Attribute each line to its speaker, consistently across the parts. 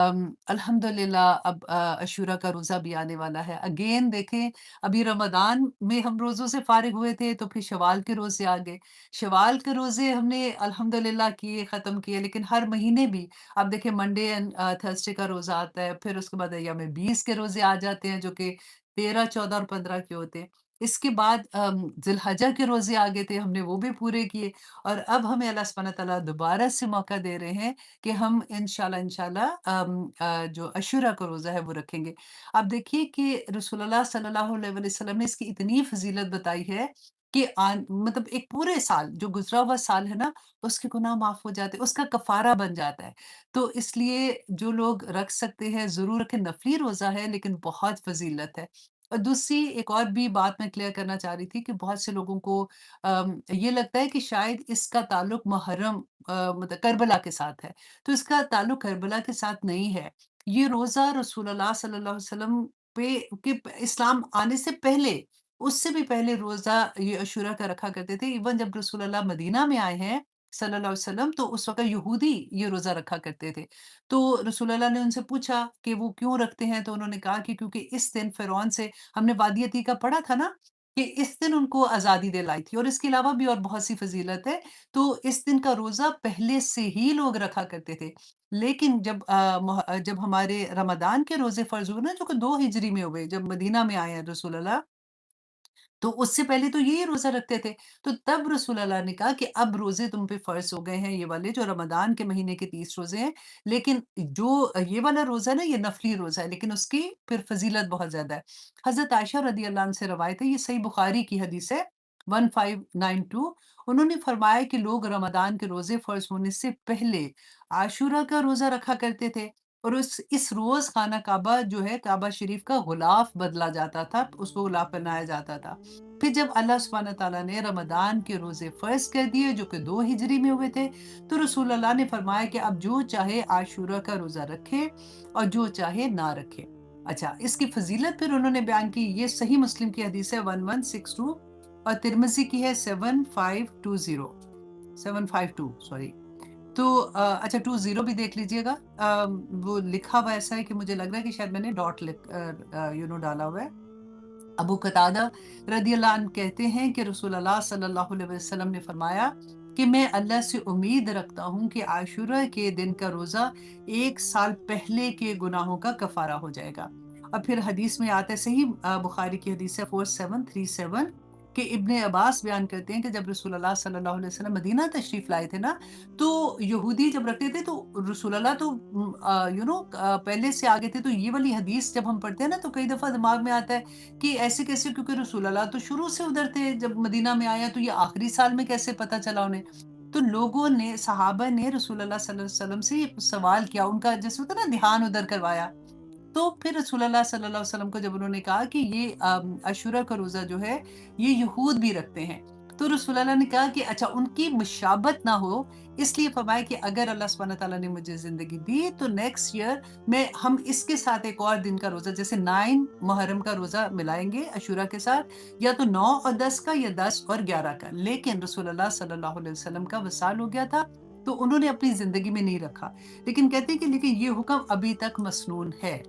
Speaker 1: अल्हम्दुलिल्लाह अब अशूरा का रोज़ा भी आने वाला है। अगेन देखें, अभी रमज़ान में हम रोज़ों से फ़ारिग हुए थे, तो फिर शव्वाल के रोज़े आ गए। शव्वाल के रोज़े हमने अल्हम्दुलिल्लाह किए, ख़त्म किए, लेकिन हर महीने भी अब देखिए मंडे एंड थर्सडे का रोज़ा आता है, फिर उसके बाद अय्याम बीस के रोज़े आ जाते हैं, जो कि 13, 14 और 15 के होते हैं। इसके बाद ज़िलहज्जा के रोज़े आ गए थे, हमने वो भी पूरे किए और अब हमें अल्लाह सुब्हानहू व तआला दोबारा से मौका दे रहे हैं कि हम इंशाल्लाह इंशाल्लाह जो अशूरा का रोज़ा है वो रखेंगे। आप देखिए कि रसूलुल्लाह सल्लल्लाहु अलैहि वसल्लम ने इसकी इतनी फ़ज़ीलत बताई है कि मतलब एक पूरे साल जो गुज़रा हुआ साल है ना, उसके गुनाह माफ़ हो जाते हैं, उसका कफ़ारा बन जाता है। तो इसलिए जो लोग रख सकते हैं ज़रूर रखें, नफ़ली रोज़ा है लेकिन बहुत फ़ज़ीलत है। और दूसरी एक और भी बात मैं क्लियर करना चाह रही थी कि बहुत से लोगों को ये लगता है कि शायद इसका ताल्लुक मुहर्रम मतलब करबला के साथ है। तो इसका ताल्लुक करबला के साथ नहीं है। ये रोज़ा रसूलुल्लाह सल्लल्लाहु अलैहि वसल्लम पे इस्लाम आने से पहले, उससे भी पहले रोज़ा ये अशूरा का रखा करते थे। इवन जब रसूलुल्लाह मदीना में आए हैं सल्लल्लाहु अलैहि वसल्लम, तो उस वक़्त यहूदी ये रोज़ा रखा करते थे। तो रसूलुल्लाह ने उनसे पूछा कि वो क्यों रखते हैं? तो उन्होंने कहा कि क्योंकि इस दिन फ़िरौन से हमने वादी अतीका पढ़ा था ना, कि इस दिन उनको आज़ादी दिलाई थी और इसके अलावा भी और बहुत सी फ़ज़ीलत है। तो इस दिन का रोज़ा पहले से ही लोग रखा करते थे। लेकिन जब हमारे रमज़ान के रोज़े फ़र्ज़ हुए ना, जो कि 2 हिजरी में हुए, जब मदीना में आए हैं रसूलुल्लाह, तो उससे पहले तो यही रोज़ा रखते थे। तो तब रसूल अल्लाह ने कहा कि अब रोज़े तुम पे फ़र्ज़ हो गए हैं, ये वाले जो रमज़ान के महीने के 30 रोज़े हैं। लेकिन जो ये वाला रोज़ा है ना, ये नफ़ली रोज़ा है, लेकिन उसकी फिर फ़ज़ीलत बहुत ज़्यादा है। हज़रत आयशा रज़ी अल्लाह अन्हा से रवायत है, ये सही बुख़ारी की हदीस है 1592। उन्होंने फ़रमाया कि लोग रमज़ान के रोज़े फ़र्ज़ होने से पहले आशूरा का रोज़ा रखा करते थे और इस रोज़ खाना काबा जो है, काबा शरीफ़ का ग़िलाफ़ बदला जाता था, उसको ग़िलाफ़ पहनाया जाता था। फिर जब अल्लाह सुब्हानहू तआला ने रमज़ान के रोज़े फ़र्ज़ कर दिए जो कि 2 हिजरी में हुए थे, तो रसूल अल्लाह ने फ़रमाया कि अब जो चाहे आशूरा का रोज़ा रखे और जो चाहे ना रखे। अच्छा, इसकी फ़ज़ीलत फिर उन्होंने बयान की, ये सही मुस्लिम की हदीस है 1162 और तिर्मिज़ी की है 752 सॉरी। तो अच्छा 20 भी देख लीजिएगा। वो लिखा हुआ ऐसा है कि मुझे लग रहा है कि शायद मैंने डॉट डाला हुआ है। अबू कतादा रदियल्लाहु अन्हु कहते हैं कि रसूलुल्लाह सल्लल्लाहु अलैहि वसल्लम ने फरमाया कि मैं अल्लाह से उम्मीद रखता हूँ कि आशूरा के दिन का रोज़ा 1 साल पहले के गुनाहों का कफ़ारा हो जाएगा। और फिर हदीस में आता है, सही बुखारी की हदीस है 4737, कि इब्ने अब्बास बयान करते हैं कि जब रसूलुल्लाह सल्लल्लाहु अलैहि वसल्लम मदीना तशरीफ़ लाए थे ना, तो यहूदी जब रखते थे तो रसूलुल्लाह तो पहले से आ गए थे। तो ये वाली हदीस जब हम पढ़ते हैं ना, तो कई दफ़ा दिमाग में आता है कि ऐसे कैसे, क्योंकि रसूलुल्लाह तो शुरू से उधर थे, जब मदीना में आए हैं, तो ये आखिरी साल में कैसे पता चला उन्हें? तो लोगों ने, सहाबा ने रसूलुल्लाह सल्लल्लाहु अलैहि वसल्लम से ये सवाल किया, उनका जैसे होता है ना ध्यान उधर करवाया। तो फिर रसूलुल्लाह सल्लल्लाहु अलैहि वसल्लम को जब उन्होंने कहा कि ये अशूरा का रोज़ा जो है, ये यहूद भी रखते हैं। तो रसूलुल्लाह ने कहा कि अच्छा उनकी मुशाबत ना हो, इसलिए फरमाया कि अगर अल्लाह सुब्हानहू तआला ने मुझे ज़िंदगी दी तो नेक्स्ट ईयर में हम इसके साथ एक और दिन का रोज़ा, जैसे 9 मुहर्रम का रोज़ा मिलाएँगे अशूरा के साथ, या तो 9 और 10 का या 10 और 11 का। लेकिन रसूलुल्लाह सल्लल्लाहु अलैहि वसल्लम का वसाल हो गया था, तो उन्होंने अपनी ज़िंदगी में नहीं रखा। लेकिन कहते हैं कि लेकिन ये हुक्म अभी तक मसनून है।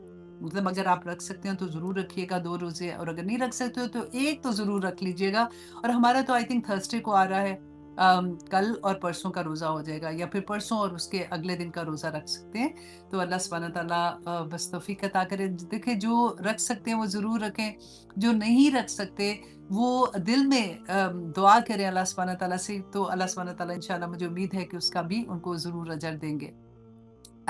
Speaker 1: मतलब अगर आप रख सकते हो तो ज़रूर रखिएगा 2 रोज़े, और अगर नहीं रख सकते हो तो 1 तो ज़रूर रख लीजिएगा। और हमारा तो आई थिंक थर्सडे को आ रहा है, कल और परसों का रोज़ा हो जाएगा, या फिर परसों और उसके अगले दिन का रोज़ा रख सकते हैं। तो अल्लाह सुब्हानहू व तआला बस तौफ़ीक अता करे। देखिए, जो रख सकते हैं वो ज़रूर रखें, जो नहीं रख सकते वो दिल में दुआ करें अल्लाह सुब्हानहू व तआला से, तो अल्लाह सुब्हानहू व तआला इंशाअल्लाह, मुझे उम्मीद है कि उसका भी उनको ज़रूर अजर देंगे।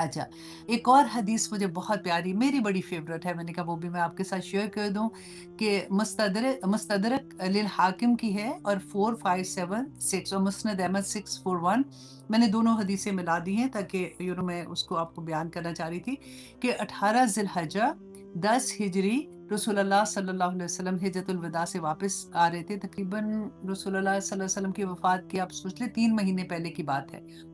Speaker 1: अच्छा, एक और हदीस मुझे बहुत प्यारी, मेरी बड़ी फ़ेवरेट है, मैंने कहा वो भी मैं आपके साथ शेयर कर दूँ, कि मुस्तदरक लिल हाकिम की है और 4576 और मुस्नद अहमद 641। मैंने दोनों हदीसें मिला दी हैं ताकि मैं उसको आपको बयान करना चाह रही थी कि 18 ज़िलहज्जा 10 हिजरी रसूलुल्लाह सल्लल्लाहु अलैहि वसल्लम हिज्जतुल विदा से वापस आ रहे थे। तकरीबन रसूलुल्लाह सल्लल्लाहु अलैहि वसल्लम की वफ़ात के आप सोच लें 3 महीने पहले की बात है।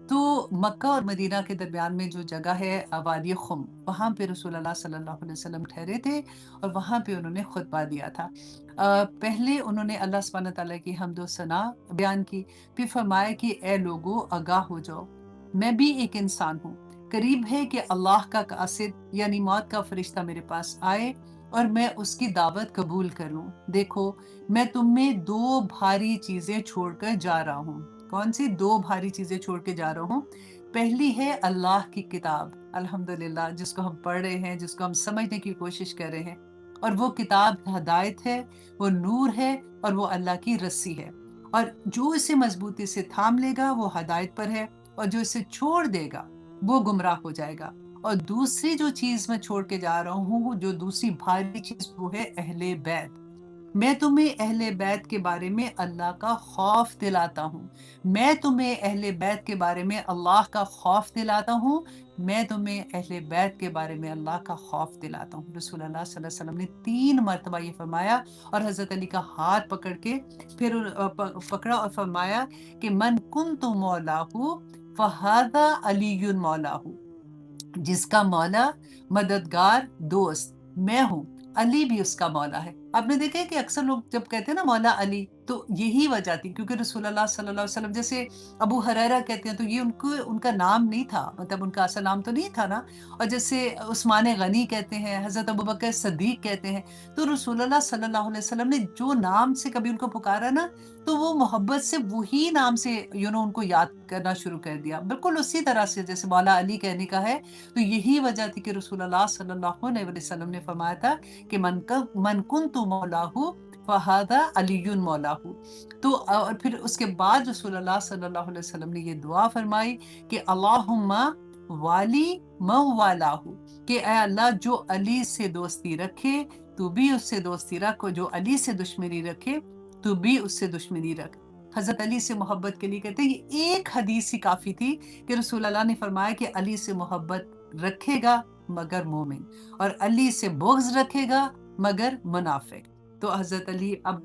Speaker 1: तो मक्का और मदीना के दरमियान में जो जगह है वादी खुम, वहाँ पे रसूलुल्लाह सल्लल्लाहु अलैहि वसल्लम ठहरे थे और वहाँ पे उन्होंने खुतबा दिया था। पहले उन्होंने अल्लाह सुब्हानहू तआला की हम्द व सना बयान की, फिर फरमाया कि ए लोगो आगाह हो जाओ, मैं भी एक इंसान हूँ। قریب ہے کہ اللہ کا قاصد یعنی موت کا فرشتہ میرے پاس آئے اور میں اس کی دعوت قبول کروں۔ دیکھو میں تم میں 2 بھاری چیزیں چھوڑ کر جا رہا ہوں۔ کون سی 2 بھاری چیزیں چھوڑ کے جا رہا ہوں؟ پہلی ہے اللہ کی کتاب، الحمدللہ، جس کو ہم پڑھ رہے ہیں، جس کو ہم سمجھنے کی کوشش کر رہے ہیں، اور وہ کتاب ہدایت ہے، وہ نور ہے، اور وہ اللہ کی رسی ہے، اور جو اسے مضبوطی سے تھام لے گا وہ ہدایت پر ہے، اور جو اسے چھوڑ دے گا وہ گمراہ ہو جائے گا۔ اور دوسری جو چیز میں چھوڑ کے جا رہا ہوں، جو دوسری بھاری چیز، وہ ہے اہل بیت۔ میں تمہیں اہل بیت کے بارے میں اللہ کا خوف دلاتا ہوں، میں تمہیں اہل بیت کے بارے میں اللہ کا خوف دلاتا ہوں، میں تمہیں اہل بیت کے بارے میں اللہ کا خوف دلاتا ہوں۔ رسول اللہ صلی اللہ علیہ وسلم نے 3 مرتبہ یہ فرمایا، اور حضرت علی کا ہاتھ پکڑ کے پھر پکڑا اور فرمایا کہ من کنت مولاہ فہذا علی مولاہ، جس کا مولا مددگار دوست میں ہوں، علی بھی اس کا مولا ہے۔ آپ نے دیکھا ہے کہ اکثر لوگ جب کہتے ہیں نا مولا علی، تو یہی وجہ تھی کیونکہ رسول اللہ صلی اللہ علیہ وسلم، جیسے ابو ہریرہ کہتے ہیں تو یہ ان کا نام نہیں تھا، مطلب ان کا اصل نام تو نہیں تھا نا، اور جیسے عثمان غنی کہتے ہیں، حضرت ابوبکر صدیق کہتے ہیں، تو رسول اللہ صلی اللہ علیہ وسلم نے جو نام سے کبھی ان کو پکارا نا، تو وہ محبت سے وہی نام سے ان کو یاد کرنا شروع کر دیا، بالکل اسی طرح سے جیسے مولا علی کہنے کا ہے۔ تو یہی وجہ تھی کہ رسول اللہ صلی اللہ علیہ وسلم نے فرمایا تھا کہ من کنت مولاہ فہذا علی مولاہ۔ تو اور پھر اس کے بعد رسول اللہ صلی اللہ علیہ وسلم نے یہ دعا فرمائی کہ اللہم والی من والاہ، کہ اے اللہ جو علی سے دوستی رکھے تو بھی اس سے دوستی رکھ، اور جو علی سے دشمنی رکھے تو بھی اس سے دشمنی رکھ۔ حضرت علی سے محبت کے لیے کہتے ہیں یہ ایک حدیث ہی کافی تھی کہ رسول اللہ نے فرمایا کہ علی سے محبت رکھے گا مگر مومن، اور علی سے بغض رکھے گا مگر منافق۔ تو حضرت علی، اب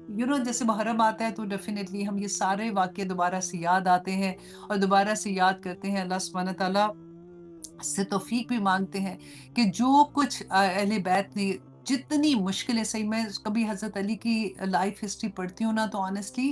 Speaker 1: جیسے محرم آتا ہے تو ڈیفینیٹلی ہم یہ سارے واقعے دوبارہ سے یاد آتے ہیں اور دوبارہ سے یاد کرتے ہیں۔ اللہ سبحانہ تعالیٰ سے توفیق بھی مانگتے ہیں کہ جو کچھ اہل بیت نے جتنی مشکلیں، صحیح میں کبھی حضرت علی کی لائف ہسٹری پڑھتی ہوں نا تو آنیسٹلی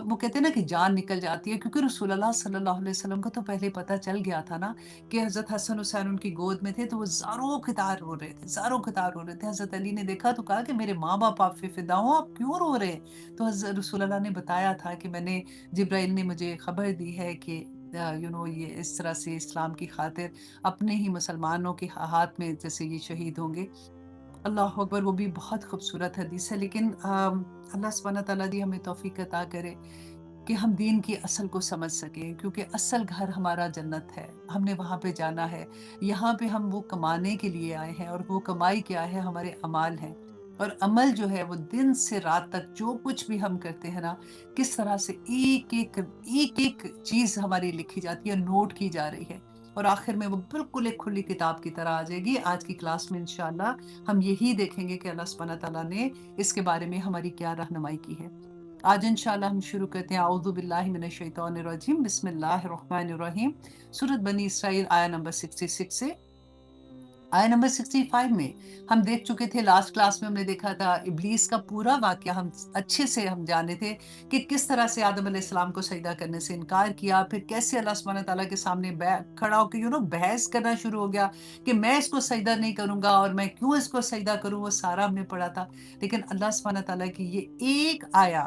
Speaker 1: وہ کہتے ہیں نا کہ جان نکل جاتی ہے، کیونکہ رسول اللہ صلی اللہ علیہ وسلم کو تو پہلے پتہ چل گیا تھا نا کہ حضرت حسن حسین ان کی گود میں تھے، تو وہ زاروں قطار رو رہے تھے، زاروں قطار رو رہے تھے۔ حضرت علی نے دیکھا تو کہا کہ میرے ماں باپ آپ پہ فدا ہوں، آپ کیوں رو رہے ہیں؟ تو حضرت رسول اللہ نے بتایا تھا کہ میں نے، جبرائیل نے مجھے خبر دی ہے کہ یہ اس طرح سے اسلام کی خاطر اپنے ہی مسلمانوں کے ہاتھ میں جیسے یہ شہید ہوں گے۔ اللہ اکبر، وہ بھی بہت خوبصورت حدیث ہے، لیکن اللہ سبحانہ تعالیٰ دی ہمیں توفیق عطا کرے کہ ہم دین کی اصل کو سمجھ سکیں، کیونکہ اصل گھر ہمارا جنت ہے، ہم نے وہاں پہ جانا ہے۔ یہاں پہ ہم وہ کمانے کے لیے آئے ہیں، اور وہ کمائی کیا ہے؟ ہمارے اعمال ہیں، اور عمل جو ہے وہ دن سے رات تک جو کچھ بھی ہم کرتے ہیں نا، کس طرح سے ایک ایک چیز ہماری لکھی جاتی ہے، نوٹ کی جا رہی ہے، اور آخر میں وہ بالکل ایک کھلی کتاب کی طرح آ جائے گی۔ آج کی کلاس میں انشاءاللہ ہم یہی دیکھیں گے کہ اللہ سبحانہ تعالیٰ نے اس کے بارے میں ہماری کیا رہنمائی کی ہے۔ آج انشاءاللہ ہم شروع کرتے ہیں اعوذ باللہ من الشیطان الرجیم، بسم اللہ الرحمن الرحیم، سورۃ بنی اسرائیل آیہ نمبر 66 سے آیہ نمبر 65 میں ہم دیکھ چکے تھے۔ لاسٹ کلاس میں ہم نے دیکھا تھا ابلیس کا پورا واقعہ، ہم اچھے سے ہم جانے تھے کہ کس طرح سے آدم علیہ السلام کو سجدہ کرنے سے انکار کیا، پھر کیسے اللہ سبحانہ تعالیٰ کے سامنے کھڑا ہو کے بحث کرنا شروع ہو گیا کہ میں اس کو سجدہ نہیں کروں گا، اور میں کیوں اس کو سجدہ کروں، وہ سارا ہم نے پڑھا تھا۔ لیکن اللہ سبحانہ تعالیٰ کی یہ ایک آیہ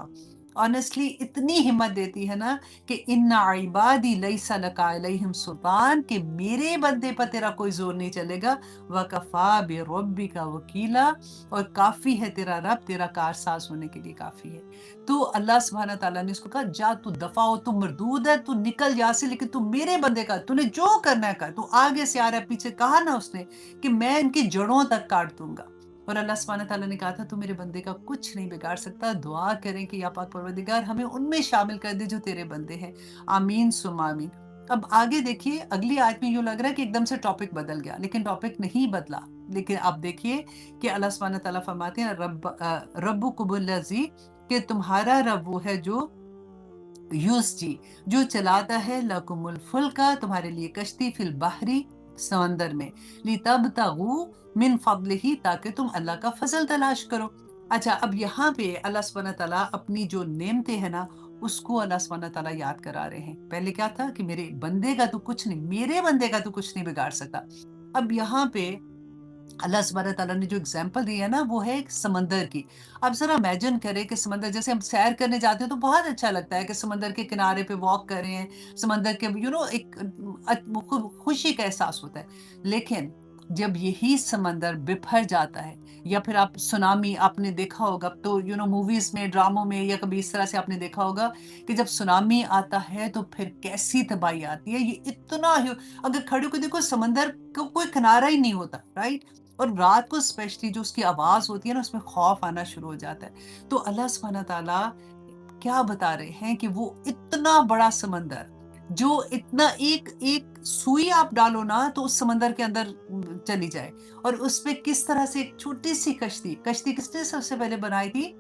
Speaker 1: آنیسٹلی اتنی ہمت دیتی ہے نا کہ ان عبادی لیس لک علیہم سلطان، کہ میرے بندے پر تیرا کوئی زور نہیں چلے گا، وَكَفَى بِرَبِّكَ وَكِيلًا، اور کافی ہے تیرا رب، تیرا کارساز ہونے کے لیے کافی ہے۔ تو اللہ سبحانہ تعالیٰ نے اس کو کہا جا تو دفع ہو، تو مردود ہے، تو نکل جا سے، لیکن تو میرے بندے کا، تو نے جو کرنا ہے کر، تو آگے سے آ رہا ہے، پیچھے کہا نا اس نے کہ میں ان کی جڑوں تک کاٹ دوں گا۔ اور اللہ سبحانہ تعالیٰ نے کہا تھا تو میرے بندے کا کچھ نہیں بگاڑ سکتا، دعا کریں کہ یا پاک پروردگار ہمیں ان میں شامل کر دے جو تیرے بندے ہیں، آمین ثم آمین۔ اب آگے دیکھیے اگلی آیت میں یوں لگ رہا ہے کہ ایک دم سے ٹاپک بدل گیا، لیکن ٹاپک نہیں بدلا۔ لیکن آپ دیکھیے کہ اللہ سبحانہ تعالیٰ فرماتے ہیں ربکم الذی، کہ تمہارا رب وہ ہے جو یوسجی، جو چلاتا ہے، لکم الفلکا، تمہارے لیے کشتی، فی البحری، سمندر میں، لتبتغوا من فضلہ، تاکہ تم اللہ کا فضل تلاش کرو۔ اچھا، اب یہاں پہ اللہ سبحانہ تعالیٰ اپنی جو نعمتیں ہیں نا اس کو اللہ سبحانہ تعالیٰ یاد کرا رہے ہیں. پہلے کیا تھا کہ میرے بندے کا تو کچھ نہیں، میرے بندے کا تو کچھ نہیں بگاڑ سکتا. اب یہاں پہ اللہ سبحانہ تعالیٰ نے جو اگزامپل دی ہے نا وہ ہے ایک سمندر کی. اب ذرا امیجن کریں کہ سمندر، جیسے ہم سیر کرنے جاتے ہیں تو بہت اچھا لگتا ہے کہ سمندر کے کنارے پہ واک کر رہے ہیں، سمندر کے ایک خوشی کا احساس ہوتا ہے. لیکن جب یہی سمندر بکھر جاتا ہے، یا پھر آپ سونامی آپ نے دیکھا ہوگا تو موویز میں، ڈراموں میں، یا کبھی اس طرح سے آپ نے دیکھا ہوگا کہ جب سونامی آتا ہے تو پھر کیسی تباہی آتی ہے. یہ اتنا اگر کھڑے کو دیکھو سمندر کو کوئی کنارہ ہی نہیں ہوتا، رائٹ. اور رات کو اسپیشلی جو اس کی آواز ہوتی ہے نا اس میں خوف آنا شروع ہو جاتا ہے. تو اللہ سبحانہ تعالیٰ کیا بتا رہے ہیں کہ وہ اتنا بڑا سمندر جو اتنا ایک سوئی آپ ڈالو نا تو اس سمندر کے اندر چلی جائے، اور اس پہ کس طرح سے ایک چھوٹی سی کشتی کس نے سب سے پہلے بنائی تھی؟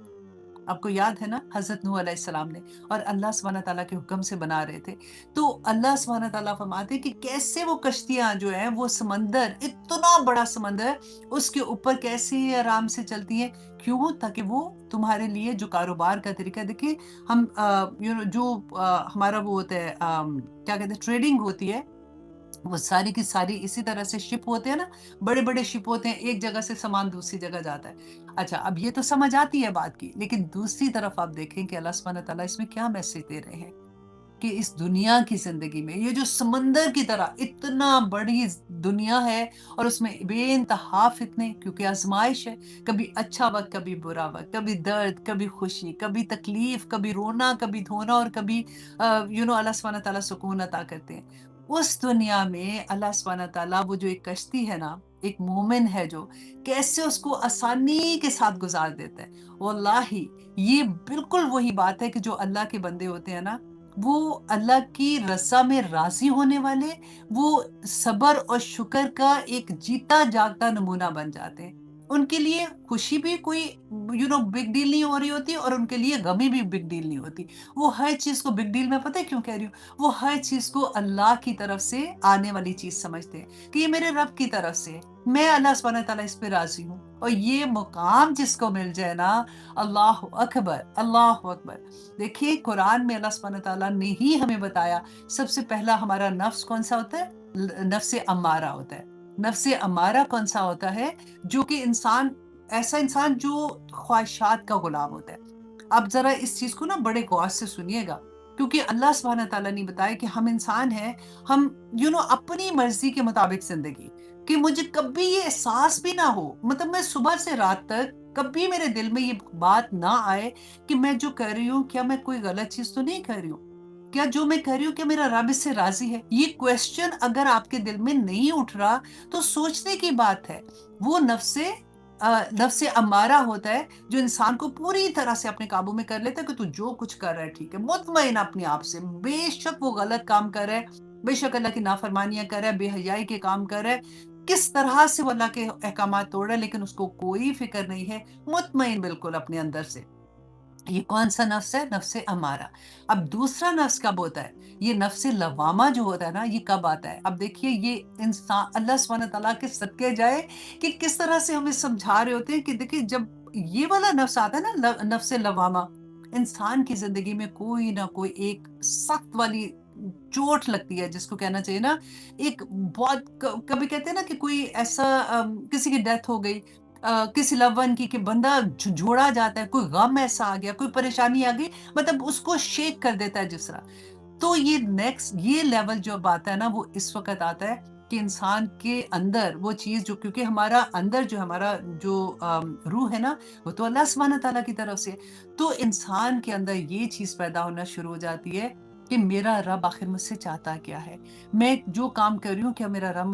Speaker 1: آپ کو یاد ہے نا، حضرت نوح علیہ السلام نے، اور اللہ سبحانہ تعالیٰ کے حکم سے بنا رہے تھے. تو اللہ سبحانہ تعالیٰ فرماتے کہ کیسے وہ کشتیاں جو ہیں وہ سمندر، اتنا بڑا سمندر، اس کے اوپر کیسے آرام سے چلتی ہیں. کیوں؟ تاکہ وہ تمہارے لیے جو کاروبار کا طریقہ، دیکھیں ہم جو ہمارا وہ ہوتا ہے کیا کہتے ہیں، ٹریڈنگ ہوتی ہے، وہ ساری کی ساری اسی طرح سے شپ ہوتے ہیں نا، بڑے بڑے شپ ہوتے ہیں، ایک جگہ سے سامان دوسری جگہ جاتا ہے. اچھا اب یہ تو سمجھ آتی ہے بات کی، لیکن دوسری طرف آپ دیکھیں کہ اللہ سبحانہ تعالیٰ اس میں کیا میسج دے رہے ہیں کہ اس دنیا کی زندگی میں یہ جو سمندر کی طرح اتنا بڑی دنیا ہے، اور اس میں بے انتہا فتنے، کیونکہ آزمائش ہے، کبھی اچھا وقت، کبھی برا وقت، کبھی درد، کبھی خوشی، کبھی تکلیف، کبھی رونا، کبھی دھونا، اور کبھی اللہ سبحانہ تعالیٰ سکون عطا کرتے ہیں. اس دنیا میں اللہ سبحانہ تعالیٰ وہ جو ایک کشتی ہے نا، ایک مومن ہے جو کیسے اس کو آسانی کے ساتھ گزار دیتا ہے. واللہ یہ بالکل وہی بات ہے کہ جو اللہ کے بندے ہوتے ہیں نا، وہ اللہ کی رضا میں راضی ہونے والے، وہ صبر اور شکر کا ایک جیتا جاگتا نمونہ بن جاتے ہیں. ان کے لیے خوشی بھی کوئی بگ ڈیل نہیں ہو رہی ہوتی، اور ان کے لیے غمی بھی بگ ڈیل نہیں ہوتی. وہ ہر چیز کو بگ ڈیل، میں پتہ ہے کیوں کہہ رہی ہوں، وہ ہر چیز کو اللہ کی طرف سے آنے والی چیز سمجھتے ہیں کہ یہ میرے رب کی طرف سے، میں اللہ سبحانہ تعالیٰ اس پہ راضی ہوں. اور یہ مقام جس کو مل جائے نا، اللہ اکبر، اللہ اکبر. دیکھیے قرآن میں اللہ سبحانہ تعالیٰ نے ہی ہمیں بتایا، سب سے پہلا ہمارا نفس کون سا ہوتا ہے؟ نفس امارہ ہوتا ہے. نفس امارہ کون سا ہوتا ہے؟ جو کہ ایسا انسان جو خواہشات کا غلام ہوتا ہے. اب ذرا اس چیز کو نا بڑے غور سے سنیے گا، کیونکہ اللہ سبحانہ تعالیٰ نے بتایا کہ ہم انسان ہیں، ہم اپنی مرضی کے مطابق زندگی، کہ مجھے کبھی یہ احساس بھی نہ ہو، مطلب میں صبح سے رات تک کبھی میرے دل میں یہ بات نہ آئے کہ میں جو کر رہی ہوں کیا میں کوئی غلط چیز تو نہیں کر رہی ہوں، کیا جو میں کر رہی ہوں کیا میرا رب اس سے راضی ہے. یہ کویسچن اگر آپ کے دل میں نہیں اٹھ رہا تو سوچنے کی بات ہے. وہ نفس امارہ ہوتا ہے جو انسان کو پوری طرح سے اپنے قابو میں کر لیتا ہے کہ تو جو کچھ کر رہا ہے ٹھیک ہے، مطمئن اپنے آپ سے، بے شک وہ غلط کام کر رہا ہے، بے شک اللہ کی نافرمانیاں کر رہا ہے، بے حیائی کے کام کر رہا ہے، کس طرح سے وہ اللہ کے احکامات توڑ رہا ہے، لیکن اس کو کوئی فکر نہیں ہے، مطمئن بالکل اپنے اندر سے. یہ کون سا نفس ہے؟ نفس امارہ. اب دوسرا نفس کب ہوتا ہے؟ یہ نفس لوامہ جو ہوتا ہے نا، یہ کب آتا ہے؟ اب دیکھیے یہ انسان اللہ سبحانہ تعالیٰ کے صدقے جائے کہ کس طرح سے ہمیں سمجھا رہے ہوتے ہیں کہ دیکھیے جب یہ والا نفس آتا ہے نا، نفس لوامہ، انسان کی زندگی میں کوئی نہ کوئی ایک سخت والی چوٹ لگتی ہے، جس کو کہنا چاہیے نا ایک بہت، کبھی کہتے ہیں نا کہ کوئی ایسا کسی کی ڈیتھ ہو گئی، کسی لون کی، کہ بندہ جھوڑا جاتا ہے، کوئی غم ایسا آ گیا، کوئی پریشانی آ گئی، مطلب اس کو شیک کر دیتا ہے جس طرح. تو یہ لیول جو آتا ہے نا وہ اس وقت آتا ہے کہ انسان کے اندر وہ چیز جو، کیونکہ ہمارا اندر جو ہمارا جو روح ہے نا وہ تو اللہ سبحانہ تعالیٰ کی طرف سے، تو انسان کے اندر یہ چیز پیدا ہونا شروع ہو جاتی ہے کہ میرا رب آخر مجھ سے چاہتا کیا ہے، میں جو کام کر رہی ہوں کیا میرا رب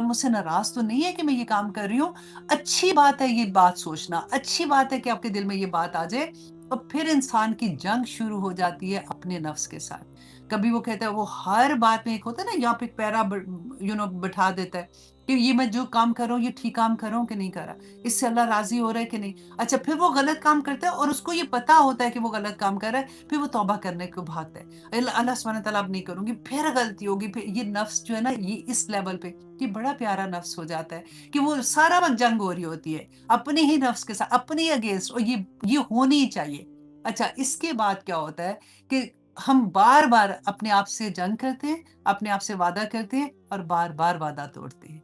Speaker 1: مجھ سے ناراض تو نہیں ہے کہ میں یہ کام کر رہی ہوں. اچھی بات ہے یہ بات سوچنا، اچھی بات ہے کہ آپ کے دل میں یہ بات آ جائے. اور پھر انسان کی جنگ شروع ہو جاتی ہے اپنے نفس کے ساتھ. کبھی وہ کہتا ہے، وہ ہر بات میں ایک ہوتا ہے نا یہاں پہ ایک پیرا بٹھا دیتا ہے کہ یہ میں جو کام کر رہا ہوں یہ ٹھیک کام کر رہا ہوں کہ نہیں کر رہا، اس سے اللہ راضی ہو رہا ہے کہ نہیں. اچھا پھر وہ غلط کام کرتا ہے اور اس کو یہ پتا ہوتا ہے کہ وہ غلط کام کر رہا ہے، پھر وہ توبہ کرنے کو بھاگتا ہے، اللہ سبحانہ تعالیٰ اب نہیں کروں گی، پھر غلطی ہوگی، پھر یہ نفس جو ہے نا یہ اس لیول پہ یہ بڑا پیارا نفس ہو جاتا ہے کہ وہ سارا وقت جنگ ہو رہی ہوتی ہے اپنے ہی نفس کے ساتھ، اپنے ہی اگینسٹ، اور یہ ہونی ہی چاہیے. अच्छा, इसके बाद क्या होता है कि हम बार-बार अपने आप से जंग करते हैं, अपने आप से वादा करते हैं और बार-बार वादा तोड़ते हैं।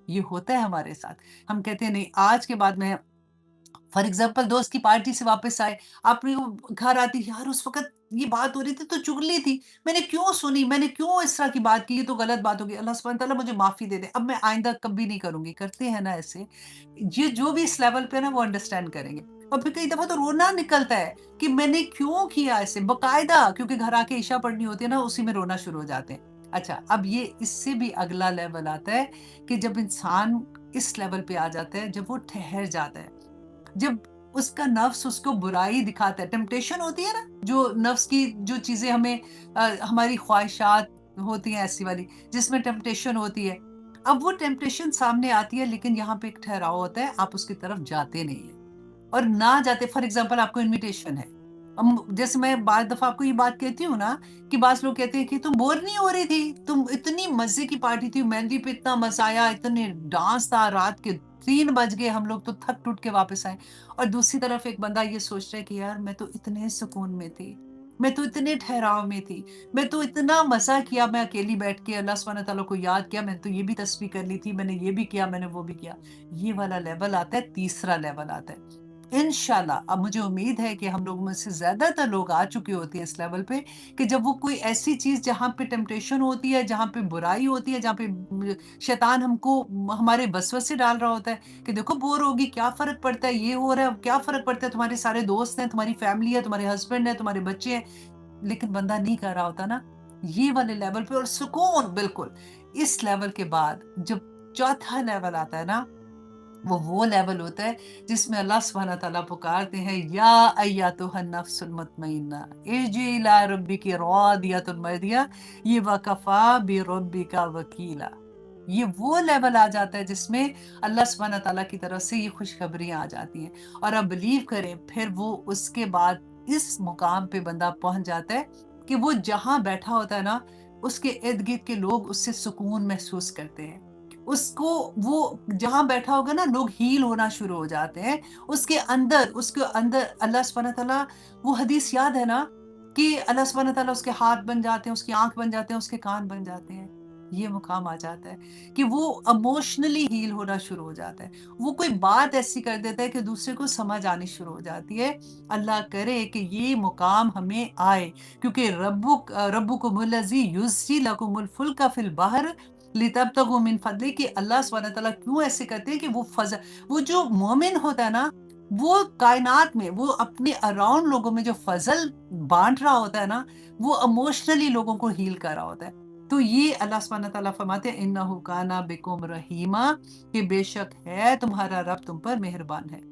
Speaker 1: ये होता है हमारे साथ। हम कहते हैं नहीं, आज के बाद मैं फॉर एग्ज़ाम्पल दोस्त की पार्टी से वापस आए, आपने वो घर आती यार उस वक़्त ये बात हो रही थी तो चुगली थी। मैंने क्यों सुनी? मैंने क्यों इस तरह की बात की? ये तो गलत बात हो गई। अल्लाह सुब्हान तआला मुझे माफ़ी दे दे। अब मैं आइंदा कभी नहीं करूँगी। करते हैं ना ऐसे। ये जो भी इस लेवल पे है ना वो अंडरस्टैंड करेंगे। और फिर कई दफ़ा तो रोना निकलता है कि मैंने क्यों किया ऐसे? बाकायदा क्योंकि घर आके इशा पढ़नी होती है ना उसी में रोना शुरू हो जाते हैं। अच्छा, अब ये इससे भी अगला लेवल आता है कि जब इंसान इस लेवल पे आ जाता है, जब वो ठहर जाता है। जब उसका नफ्स उसको बुराई दिखाता है, टेम्पटेशन होती है ना, जो नफ्स की जो चीज़ें हमें हमारी ख़्वाहिशात होती हैं ऐसी वाली, जिसमें टेम्पटेशन होती है। अब वो टेम्पटेशन सामने आती है लेकिन यहाँ पे एक ठहराव होता है, आप उसकी तरफ जाते नहीं हैं। और ना जाते फॉर एग्ज़ाम्पल आपको इन्विटेशन है। जैसे मैं बाद दफ़ा आपको ये बात कहती हूँ ना कि बाज़ लोग कहते हैं कि तुम बोर नहीं हो रही थी? तुम इतनी मज़े की पार्टी थी, मेहंदी पे इतना मज़ा आया, इतने डांस था, रात के 3 बज गए, हम लोग तो थक-टूट के वापस आए। और दूसरी तरफ एक बंदा ये सोच रहा है कि यार मैं तो इतने सुकून में थी, मैं तो इतने ठहराव में थी, मैं तो इतना मज़ा किया, मैं अकेली बैठ के अल्लाह सुब्हान तआला को याद किया, मैंने तो ये भी तस्बीह कर ली थी, मैंने ये भी किया, मैंने वो भी किया। ये वाला लेवल आता है, तीसरा लेवल आता है। इंशाल्लाह अब मुझे उम्मीद है कि हम लोग में से ज़्यादातर लोग आ चुके होते हैं इस लेवल पे कि जब वो कोई ऐसी चीज़ जहाँ पे टेम्पटेशन होती है, जहाँ पे बुराई होती है, जहाँ पे शैतान हमको हमारे वसवसे डाल रहा होता है कि देखो बोर होगी, क्या फ़र्क पड़ता है, ये हो रहा है, क्या फ़र्क पड़ता है, तुम्हारे सारे दोस्त हैं, तुम्हारी फैमिली है, तुम्हारे हस्बैंड है, तुम्हारे बच्चे हैं, लेकिन बंदा नहीं कर रहा होता ना, ये वाले लेवल पे और सुकून बिल्कुल। इस लेवल के बाद जब चौथा लेवल आता है ना, वो लेवल होता है जिसमें अल्लाह सुब्हान तआला पुकारते हैं या अय्यतुहन नफ्सुल मुतमइन्ना इरजी इला रब्बिकी रादियतुन मर्दिया ये वकफ़ा बिरब्बिका वकीला। ये वो लेवल आ जाता है जिसमें अल्लाह सुब्हान तआला की तरफ से ये खुशखबरियाँ आ जाती हैं और आप बिलीव करें फिर वो उसके बाद इस मुकाम पे बंदा पहुँच जाता है कि वो जहाँ बैठा होता है ना, उसके इर्द-गिर्द के लोग उससे सुकून महसूस करते हैं। उसको वो जहाँ बैठा होगा ना लोग हील होना शुरू हो जाते हैं। उसके अंदर अल्लाह सुब्हान तआला वो हदीस याद है ना कि अल्लाह सुब्हान तआला उसके हाथ बन जाते हैं, उसकी आँख बन जाते हैं, उसके कान बन जाते हैं। ये मुकाम आ जाता है कि वो इमोशनली हील होना शुरू हो जाता है। वो कोई बात ऐसी कर देता है कि दूसरे को समझ आनी शुरू हो जाती है। अल्लाह करे कि ये मुकाम हमें आए क्योंकि रब्बुकुमुल्लज़ी युज़्ज़ी लकुमुल फुल्का फिल बहर लितब्तगु मिन फ़ज़लिही कि अल्लाह सुब्हान तआला क्यों ऐसे करते हैं कि वो जो मोमिन होता है ना, वो कायनात में वो अपने अराउंड लोगों में जो फ़ज़ल बाँट रहा होता है ना, वो इमोशनली लोगों को हील कर रहा होता है। तो ये अल्लाह सुब्हान तआला फरमाते हैं इन्नहु काना बिकुम रहीमा कि बेशक है तुम्हारा रब तुम पर मेहरबान है।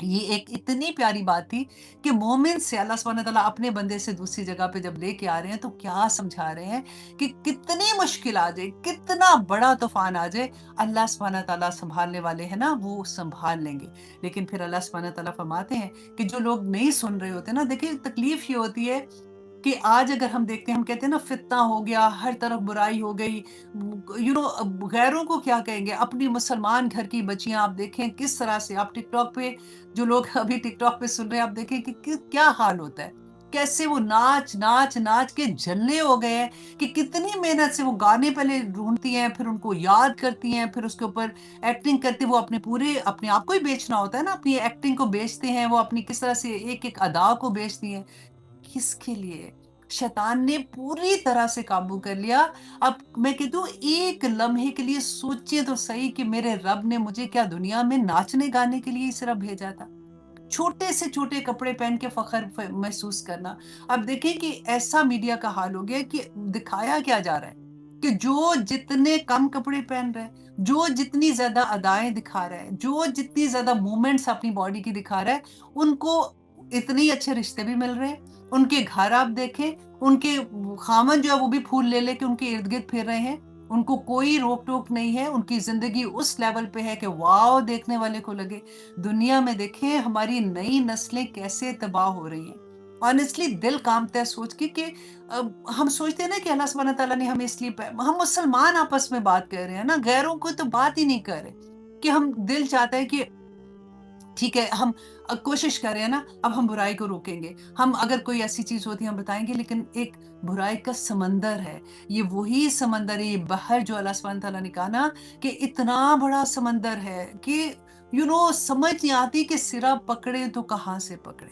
Speaker 1: ये एक इतनी प्यारी बात थी कि मोमिन से अल्लाह सुब्हान तआला अपने बंदे से दूसरी जगह पे जब लेके आ रहे हैं तो क्या समझा रहे हैं कि कितनी मुश्किल आ जाए, कितना बड़ा तूफान आ जाए, अल्लाह सुब्हान तआला संभालने वाले हैं ना वो संभाल लेंगे। लेकिन फिर अल्लाह सुब्हान तआला फरमाते हैं कि जो लोग नहीं सुन रहे होते ना, देखिए तकलीफ ये होती है कि आज अगर हम देखते हैं, हम कहते हैं ना फितना हो गया, हर तरफ बुराई हो गई, गैरों को क्या कहेंगे, अपनी मुसलमान घर की बच्चियाँ आप देखें किस तरह से आप टिकटॉक पे जो लोग अभी टिकटॉक पे सुन रहे हैं, आप देखें कि क्या हाल होता है। कैसे वो नाच के जल्ले हो गए हैं कि कितनी मेहनत से वो गाने पहले ढूँढती हैं, फिर उनको याद करती हैं, फिर उसके ऊपर एक्टिंग करती हैं, वो अपने आप को ही बेचना होता है ना, अपनी एक्टिंग को बेचते हैं, वो अपनी किस तरह से एक-एक अदा को बेचती हैं। किसके लिए? शैतान ने पूरी तरह से काबू कर लिया। अब मैं कहती हूँ एक लम्हे के लिए सोचिए तो सही कि मेरे रब ने मुझे क्या दुनिया में नाचने-गाने के लिए ही सिर्फ़ भेजा था? छोटे से छोटे कपड़े पहन के फ़ख्र महसूस करना। अब देखिए कि ऐसा मीडिया का हाल हो गया है कि दिखाया क्या जा रहा है कि जो जितने कम कपड़े पहन रहा है, जो जितनी ज़्यादा अदाएँ दिखा रहा है, जो जितनी ज़्यादा मूवमेंट्स अपनी बॉडी की दिखा रहा है, उनको इतने ही अच्छे रिश्ते भी मिल रहे हैं। उनके घर आप देखें, उनके ख़ामन जो है वो भी फूल ले के उनके इर्द-गिर्द फिर रहे हैं। उनको कोई रोक-टोक नहीं है, उनकी ज़िंदगी उस लेवल पे है कि वॉव! देखने वाले को लगे। दुनिया में देखें हमारी नई नस्लें कैसे तबाह हो रही हैं। ऑनेस्टली दिल काँपता है सोच के कि हम सोचते हैं ना कि अल्लाह सुब्हान तआला ने हमें इसलिए हम मुसलमान आपस में बात कर रहे हैं ना, गैरों को तो बात ही नहीं कर रहे। कि हम दिल चाहता है कि ठीक है, हम کوشش کریں نا، اب ہم برائی کو روکیں گے، ہم اگر کوئی ایسی چیز ہوتی ہے ہم بتائیں گے، لیکن ایک برائی کا سمندر ہے، یہ وہی سمندر ہے، یہ بحر جو اللہ سبحانہ تعالیٰ نے کہا نا کہ اتنا بڑا سمندر ہے کہ سمجھ نہیں آتی کہ سرا پکڑے تو کہاں سے پکڑے،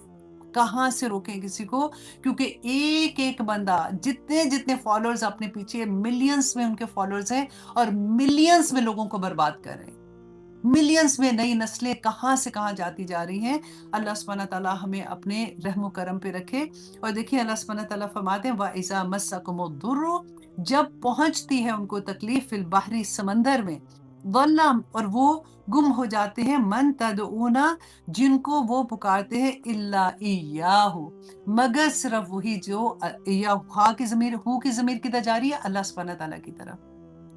Speaker 1: کہاں سے روکیں کسی کو، کیونکہ ایک ایک بندہ جتنے جتنے فالوورز اپنے پیچھے، ملینز میں ان کے فالوورز ہیں اور ملینز میں لوگوں کو برباد کر رہے ہیں، ملینز میں نئی نسلیں کہاں سے کہاں جاتی جا رہی ہیں۔ اللہ سبحانہ تعالیٰ ہمیں اپنے رحم و کرم پہ رکھے۔ اور دیکھیں اللہ سبحانہ تعالیٰ فرماتے ہیں وَإِذَا مَسَّكُمُ الضُّرُّ، جب پہنچتی ہے ان کو تکلیف فی البحری، سمندر میں، ضَلَّ، اور وہ گم ہو جاتے ہیں، من تدعون، جن کو وہ پکارتے ہیں، الا ایاہ، مگر صرف وہی جو ایاہ کی ضمیر، ہو کی ضمیر کدھر جا رہی ہے؟ اللہ سبحانہ تعالیٰ کی طرف۔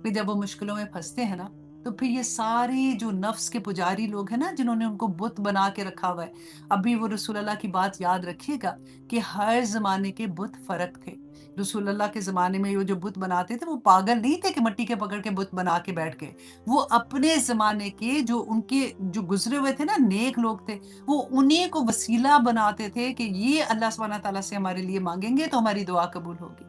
Speaker 1: پھر جب وہ مشکلوں میں پھنستے ہیں نا، تو پھر یہ سارے جو نفس کے پجاری لوگ ہیں نا، جنہوں نے ان کو بت بنا کے رکھا ہوا ہے، ابھی وہ رسول اللہ کی بات یاد رکھیے گا کہ ہر زمانے کے بت فرق تھے۔ رسول اللہ کے زمانے میں وہ جو بت بناتے تھے، وہ پاگل نہیں تھے کہ مٹی کے پکڑ کے بت بنا کے بیٹھ گئے، وہ اپنے زمانے کے جو ان کے جو گزرے ہوئے تھے نا، نیک لوگ تھے، وہ انہیں کو وسیلہ بناتے تھے کہ یہ اللہ سبحانہ تعالیٰ سے ہمارے لیے مانگیں گے تو ہماری دعا قبول ہوگی۔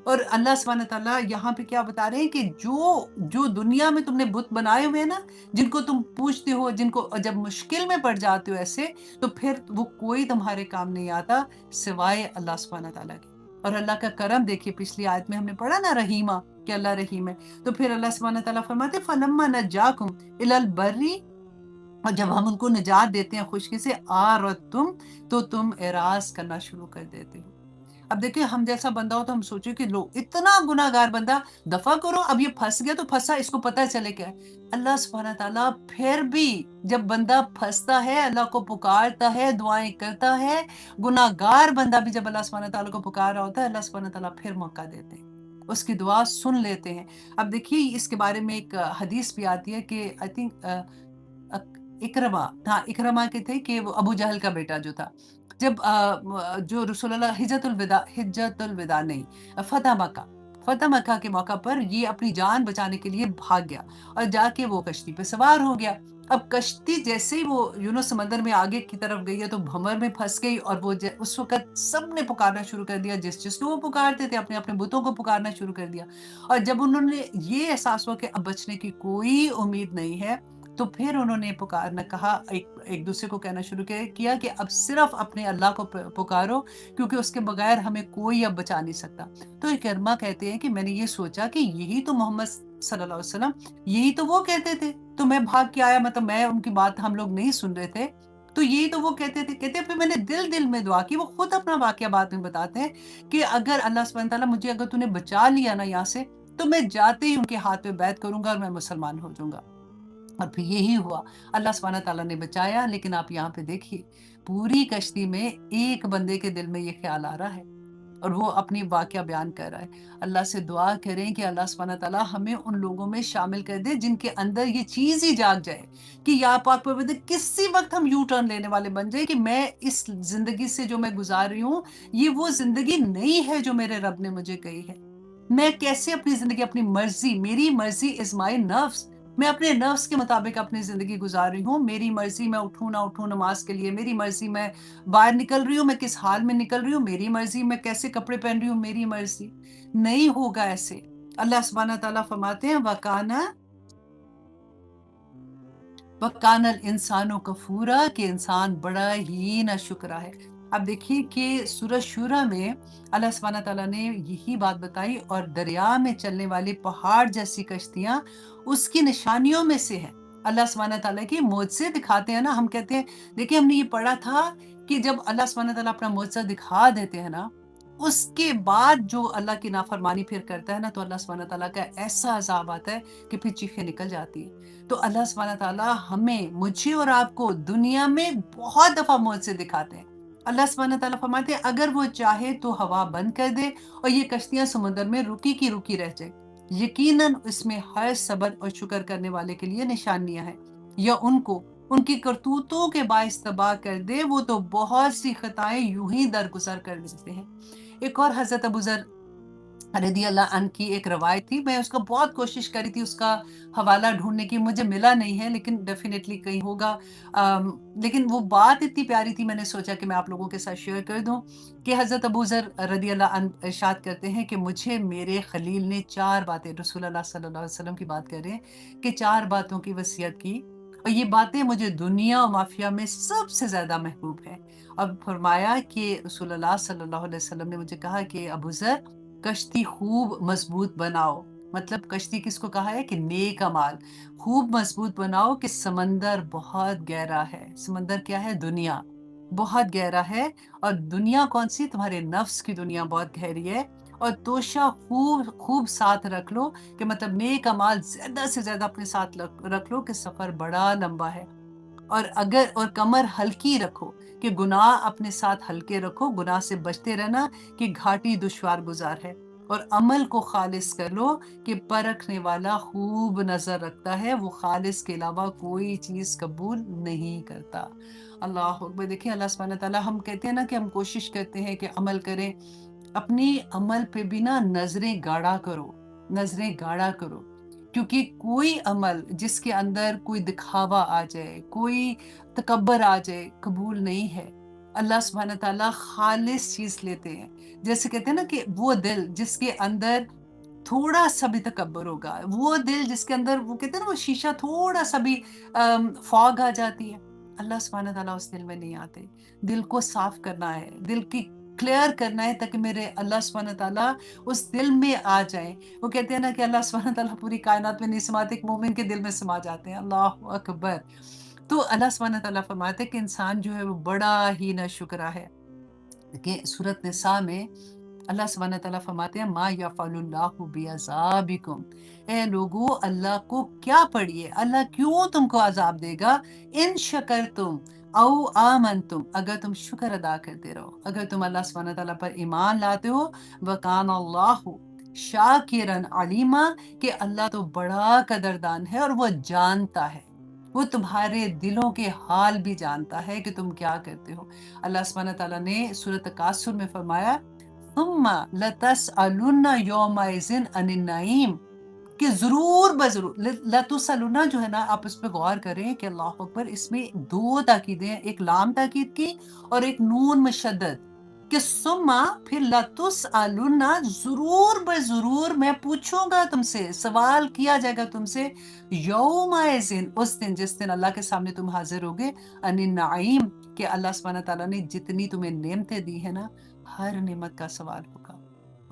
Speaker 1: اور اللہ سبحانہ تعالیٰ یہاں پہ کیا بتا رہے ہیں کہ جو دنیا میں تم نے بت بنائے ہوئے ہیں نا، جن کو تم پوچھتے ہو، جن کو جب مشکل میں پڑ جاتے ہو ایسے، تو پھر وہ کوئی تمہارے کام نہیں آتا سوائے اللہ سبحانہ تعالیٰ کے۔ اور اللہ کا کرم دیکھیے، پچھلی آیت میں ہم نے پڑھا نا رحیمہ، کہ اللہ رحیم ہے، تو پھر اللہ سبحانہ تعالیٰ فرماتے فَلَمَّا نَجَّاكُمْ إِلَى الْبَرِّ، اور جب ہم ان کو نجات دیتے ہیں خشکی سے، آرَدْتُمْ، تو تم اعراض کرنا شروع کر دیتے ہو۔ اب دیکھیں ہم جیسا بندہ ہو تو ہم سوچیں کہ لو اتنا گناہ گار بندہ، دفع کرو، اب یہ پھنس گیا تو پھنسا، اس کو پتہ چلے کیا ہے۔ اللہ سبحانہ تعالیٰ پھر بھی جب بندہ پھنستا ہے، اللہ کو پکارتا ہے، دعائیں کرتا ہے، گناہ گار بندہ بھی جب اللہ سبحانہ تعالیٰ کو پکار رہا ہوتا ہے، اللہ سبحانہ تعالیٰ پھر موقع دیتے ہیں، اس کی دعا سن لیتے ہیں۔ اب دیکھیے اس کے بارے میں ایک حدیث بھی آتی ہے کہ آئی تھنک اکرما، ہاں اکرما کے تھے، کہ وہ ابو جہل کا بیٹا جو تھا، جب جو رسول اللہ حجت الوداع نہیں، فتح مکہ کے موقع پر یہ اپنی جان بچانے کے لیے بھاگ گیا اور جا کے وہ کشتی پہ سوار ہو گیا۔ اب کشتی جیسے ہی وہ سمندر میں آگے کی طرف گئی ہے تو بھنور میں پھنس گئی، اور وہ اس وقت سب نے پکارنا شروع کر دیا، جس کو وہ پکارتے تھے، اپنے اپنے بتوں کو پکارنا شروع کر دیا۔ اور جب انہوں نے یہ احساس ہوا کہ اب بچنے کی کوئی امید نہیں ہے، تو پھر انہوں نے پکارنا کہا، ایک دوسرے کو کہنا شروع کیا کہ اب صرف اپنے اللہ کو پکارو، کیونکہ اس کے بغیر ہمیں کوئی اب بچا نہیں سکتا۔ تو اکرما کہتے ہیں کہ میں نے یہ سوچا کہ یہی تو محمد صلی اللہ علیہ وسلم، یہی تو وہ کہتے تھے، تو میں بھاگ کے آیا، مطلب میں ان کی بات ہم لوگ نہیں سن رہے تھے، تو یہی تو وہ کہتے تھے، کہتے ہیں پھر میں نے دل میں دعا کی۔ وہ خود اپنا واقعہ بعد میں بتاتے ہیں کہ اگر اللہ سبحانہ تعالیٰ مجھے، اگر تو نے بچا لیا نا یہاں سے، تو میں جاتے ہی ان کے ہاتھ پہ بیعت کروں گا اور میں مسلمان ہو جاؤں گا۔ اور پھر یہی ہوا، اللہ سبحانہ تعالیٰ نے بچایا۔ لیکن آپ یہاں پہ دیکھیے پوری کشتی میں ایک بندے کے دل میں یہ خیال آ رہا ہے اور وہ اپنی واقعہ بیان کر رہا ہے۔ اللہ سے دعا کریں کہ اللہ سبحانہ تعالیٰ ہمیں ان لوگوں میں شامل کر دے جن کے اندر یہ چیز ہی جاگ جائے کہ یا پاک پروردگار، کسی وقت ہم یو ٹرن لینے والے بن جائے کہ میں اس زندگی سے جو میں گزار رہی ہوں، یہ وہ زندگی نہیں ہے جو میرے رب نے مجھے کہی ہے۔ میں کیسے اپنی زندگی، اپنی مرضی، میری مرضی از مائی نفس، میں اپنے نفس کے مطابق اپنی زندگی گزار رہی ہوں، میری مرضی میں اٹھوں نہ اٹھوں نماز کے لیے، میری مرضی میں باہر نکل رہی ہوں، میں کس حال میں نکل رہی ہوں، میری مرضی، میں کیسے کپڑے پہن رہی ہوں، میری مرضی۔ نہیں ہوگا ایسے۔ اللہ سبحانہ تعالیٰ فرماتے ہیں وَكَانَ الْإِنسَانُ كَفُورًا، کہ انسان بڑا ہی ناشکرا ہے۔ اب دیکھیے کہ سورہ شورہ میں اللہ سبحانہ تعالیٰ نے یہی بات بتائی، اور دریا میں چلنے والے پہاڑ جیسی کشتیاں اس کی نشانیوں میں سے ہیں۔ اللہ سبحانہ تعالیٰ کی معجزے دکھاتے ہیں نا، ہم کہتے ہیں، دیکھیں ہم نے یہ پڑھا تھا کہ جب اللہ سبحانہ تعالیٰ اپنا معجزہ دکھا دیتے ہیں نا، اس کے بعد جو اللہ کی نافرمانی پھر کرتا ہے نا، تو اللہ سبحانہ تعالیٰ کا ایسا عذاب آتا ہے کہ پھر چیخیں نکل جاتی ہیں۔ تو اللہ سبحانہ تعالیٰ ہمیں، مجھے اور آپ کو دنیا میں بہت دفعہ معجزے دکھاتے ہیں۔ اللہ سبحانہ تعالیٰ فرماتے ہیں اگر وہ چاہے تو ہوا بند کر دے اور یہ کشتیاں سمندر میں رکی کی رکی رہ جائے، یقیناً اس میں ہر صبر اور شکر کرنے والے کے لیے نشانیاں ہیں، یا ان کو ان کی کرتوتوں کے باعث تباہ کر دے، وہ تو بہت سی خطائیں یوں ہی درگزر کر دیتے ہیں۔ ایک اور حضرت ابو ذر रदी अल्लाह अन की एक रवायत थी, मैं उसका बहुत कोशिश करी थी उसका हवाला ढूँढने की, मुझे मिला नहीं है, लेकिन डेफ़िनेटली कहीं होगा। लेकिन वो बात इतनी प्यारी थी, मैंने सोचा कि मैं आप लोगों के साथ शेयर कर दूँ कि हज़रत अबू ज़र रदी अल्लाह अन इरशाद करते हैं कि मुझे मेरे खलील ने 4 बातें, रसूल अल्लाह सल्लल्लाहु अलैहि वसल्लम की बात कर रहे हैं कि 4 बातों की वसीयत की, और ये बातें मुझे दुनिया और माफ़िया में सबसे ज़्यादा महबूब हैं। अब फरमाया कि रसूल अल्लाह सल्लल्लाहु अलैहि वसल्लम ने मुझे कहा कि अबू ज़र, कश्ती खूब मजबूत बनाओ। मतलब कश्ती किसको कहा है कि नेक अमाल खूब मजबूत बनाओ कि समंदर बहुत गहरा है। समंदर क्या है? दुनिया बहुत गहरा है। और दुनिया कौन सी? तुम्हारे नफ्स की दुनिया बहुत गहरी है। और तोशा खूब खूब साथ रख लो, कि मतलब नेक अमाल ज्यादा से ज्यादा अपने साथ रख लो कि सफर बड़ा लंबा है। और कमर हल्की रखो, कि गुनाह अपने साथ हल्के रखो, गुनाह से बचते रहना कि घाटी दुश्वार गुजार है। और अमल को खालिस कर लो, कि परखने वाला खूब नजर रखता है, वो खालिस के अलावा कोई चीज कबूल नहीं करता। अल्लाह अकबर। देखिए अल्लाह सुब्हानहू तआला, हम कहते हैं ना कि हम कोशिश करते हैं कि अमल करें, अपने अमल पे भी ना नजरें गाढ़ा करो, नजरें गाढ़ा करो। क्योंकि कोई अमल जिसके अंदर कोई दिखावा आ जाए, कोई तकब्बर आ जाए, कबूल नहीं है। अल्लाह सुब्हानहू तआला खालिस चीज लेते हैं। जैसे कहते हैं ना कि वो दिल जिसके अंदर थोड़ा सा भी तकब्बर होगा, वो दिल जिसके अंदर वो कहते हैं ना वो शीशा थोड़ा सा भी फॉग आ जाती है, अल्लाह सुब्हानहू तआला उस दिल में नहीं आते। दिल को साफ करना है, दिल की क्लियर करना है, ताकि मेरे अल्लाह सुब्हानहू तआला उस दिल में आ जाए। वो कहते हैं ना कि अल्लाह सुब्हानहू तआला पूरी कायनात में नहीं समाते, एक मोमिन के दिल में समा जाते हैं। अल्लाह अकबर। तो अल्लाह सुब्हानहू तआला फरमाते हैं कि इंसान जो है वो बड़ा ही नाशुक्रा है। कि सूरत निसा में अल्लाह सुब्हानहू तआला फरमाते हैं, मा यफ़अलुल्लाहु बिअज़ाबिकुम, ए लोगो अल्लाह को क्या पड़िए, अल्लाह क्यों तुमको अजाब देगा, इन शकरतुम औ आमनतुम, अगर तुम शुक्र अदा करते रहो, अगर तुम अल्लाह सुब्हानहू तआला पर ईमान लाते हो। व कान अल्लाहु शाकिरन अलीमा, कि अल्लाह तो बड़ा कदरदान है और वो जानता है, वो तुम्हारे दिलों के हाल भी जानता है कि तुम क्या करते हो। अल्लाह सुब्हानहू तआला ने सूरत तकासुर में फरमाया, सुम्मा लतसअलुन्ना यौमइज़िन अनिन नईम, कि जरूर बजरूर लतुसअलुन्ना जो है ना, आप इस पे गौर करें कि अल्लाह अकबर, इसमें दो ताकीदें हैं, एक लाम ताकीद की और एक नून मुशद्दद, कि सुम्मा फिर लतुसअलुन्ना, जरूर बजरूर मैं पूछूंगा तुमसे, सवाल किया जाएगा तुमसे, यौमइज़िन, उस दिन जिस दिन अल्लाह के सामने तुम हाजिर होगे, अनिन नईम, कि अल्लाह सुब्हानहू तआला ने जितनी तुम्हें नेमतें दी है ना, हर नेमत का सवाल होगा।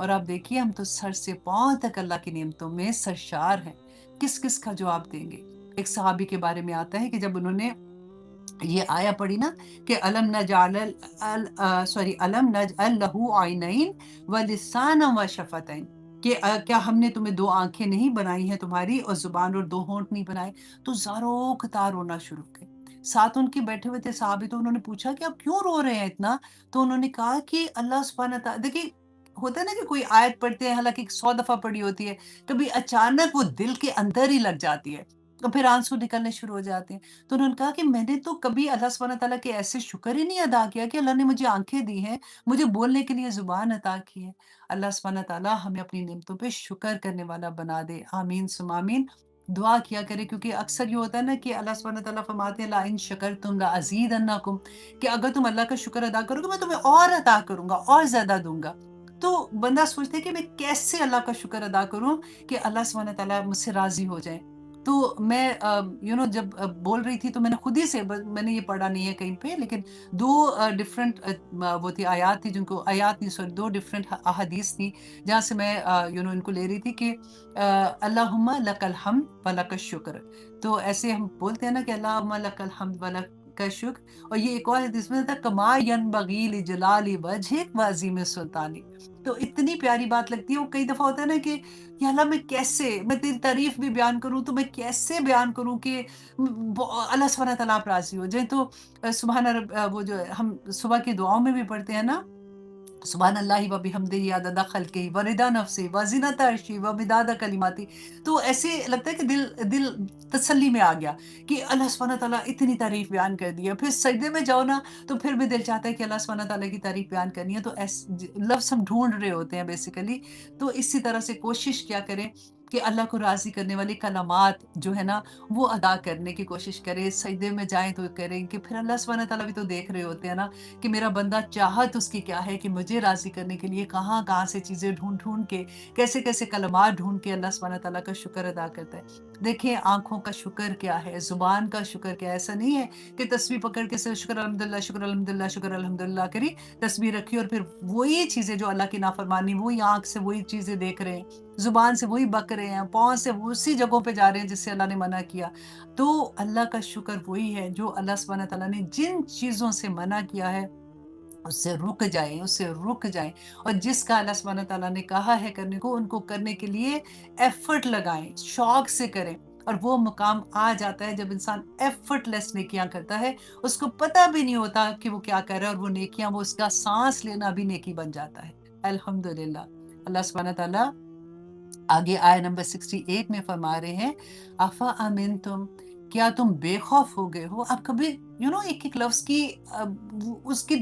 Speaker 1: और आप देखिए, हम तो सर से पांव तक अल्लाह की नेमतों में सरशार हैं। किस किस का जवाब देंगे? एक सहाबी के बारे में आता है कि जब उन्होंने ये आया पढ़ी ना कि अलम नजअल लहू आइनैन व लिसानन व शफतैन, कि क्या हमने तुम्हें दो आंखें नहीं बनाई हैं तुम्हारी, और जुबान और दो होंठ नहीं बनाए? तो ज़ारो कतार रोना शुरू कर। साथ उनके बैठे हुए थे साहबी, तो उन्होंने पूछा कि आप क्यों रो रहे हैं इतना? तो उन्होंने कहा कि अल्लाह सुब्हानहू तआला, देखिए होता है ना कि कोई आयत पढ़ते हैं, हालांकि 100 दफा पढ़ी होती है, कभी अचानक वो दिल के अंदर ही लग जाती है, तो फिर आंसू निकलने शुरू हो जाते हैं। तो उन्होंने कहा कि मैंने तो कभी अल्लाह सुब्हानहू तआला के ऐसे शुक्र ही नहीं अदा किया कि अल्लाह ने मुझे आंखें दी हैं, मुझे बोलने के लिए जुबान अता की है। अल्लाह सुब्हानहू तआला हमें अपनी नेमतों पे शुक्र करने वाला बना दे। आमीन सुम आमीन। दुआ किया करें, क्योंकि अक्सर ये होता है ना कि अल्लाह सुब्हानहू तआला फरमाते हैं, ला इन शकरतुम ला अज़ीदन्नकुम, कि अगर तुम अल्लाह का शुक्र अदा करोगे, मैं तुम्हें और अता करूंगा, और ज्यादा दूंगा। तो बंदा सोचते है कि मैं कैसे अल्लाह का शुक्र अदा करूं कि अल्लाह सुब्हानहू तआला मुझसे राजी हो जाए। तो मैं जब बोल रही थी, तो मैंने खुद ही से मैंने ये पढ़ा नहीं है कहीं पे, लेकिन दो डिफरेंट वो थी आयात थी, जिनको आयात नहीं सॉरी, दो डिफरेंट अहादीस थी, जहाँ से मैं इनको ले रही थी कि अल्लाहुम्मा लकल हम्द व लकल शुक्र। तो ऐसे हम बोलते हैं ना कि अल्लाहुम्मा लकल हम्द व लकल शुक्र। और ये एक और हदीस में था, कमा यनबगी लिजलाली वजहिक व अज़ीम सुल्तानी। तो इतनी प्यारी बात लगती है। वो कई दफा होता है ना कि या अल्लाह, मैं तेरी तारीफ भी बयान करूं, तो मैं कैसे बयान करूं कि अल्लाह सुब्हानहू तआला आप राजी हो जाए। तो सुबहान वो जो हम सुबह की दुआओं में भी पढ़ते हैं ना, सुभान अल्लाहि व बिहम्दिही अदद खल्क़िही व रिदा नफ्सिही व ज़ीनत अर्शिही व मिदाद कलिमाती। तो ऐसे लगता है कि दिल दिल तसल्ली में आ गया कि अल्लाह सुब्हानहू तआला इतनी तारीफ़ बयान कर दी है। फिर सजदे में जाओ ना, तो फिर भी दिल चाहता है कि अल्लाह सुब्हानहू तआला की तारीफ़ बयान करनी है, तो लफ्ज़ हम ढूँढ रहे होते हैं बेसिकली। तो इसी तरह से कोशिश किया करें कि अल्लाह को राज़ी करने वाली कलमात जो है ना, वो अदा करने की कोशिश करें। सजदे में जाएँ तो करें कि फिर अल्लाह सुब्हानहू तआला भी तो देख रहे होते हैं ना, कि मेरा बंदा चाहत उसकी क्या है, कि मुझे राज़ी करने के लिए कहाँ-कहाँ से चीज़ें ढूँढ-ढूँढ के, कैसे-कैसे कलमात ढूँढ के अल्लाह सुब्हानहू तआला का शुक्र अदा करता है। देखिए आँखों का शुक्र क्या है, ज़ुबान का शुक्र क्या है। ऐसा नहीं है कि तस्बीह पकड़ के सिर्फ़ शुक्र अल्हम्दुलिल्लाह, शुक्र अल्हम्दुलिल्लाह, शुक्र अल्हम्दुलिल्लाह करी, तस्बीह रखी और फिर वही चीज़ें जो अल्लाह की नाफ़रमानी, वही आँख से वही चीज़ें देख रहे हैं, ज़ुबान से वही बक रहे हैं, पाँव से उसी जगहों पे जा रहे हैं जिससे अल्लाह ने मना किया। तो अल्लाह का शुक्र वही है जो अल्लाह सुब्हानहू तआला ने जिन चीज़ों से मना किया है, उससे रुक जाएँ और जिसका अल्लाह सुब्हानहू तआला ने कहा है करने को, उनको करने के लिए एफ़र्ट लगाएँ, शौक से करें। और वो मुकाम आ जाता है जब इंसान एफ़र्टलेस नेकियाँ करता है, उसको पता भी नहीं होता कि वो क्या कर रहा है और वो नेकियाँ, वो उसका साँस लेना भी नेकी बन जाता है। अल्हम्दुलिल्लाह। अल्लाह सुब्हानहू तआला आगे आय नंबर 68 में फरमा रहे हैं, अफ़ा अमिनतुम, क्या तुम बेखौफ हो गए हो? आप कभी एक-एक लफ्ज़ की उसकी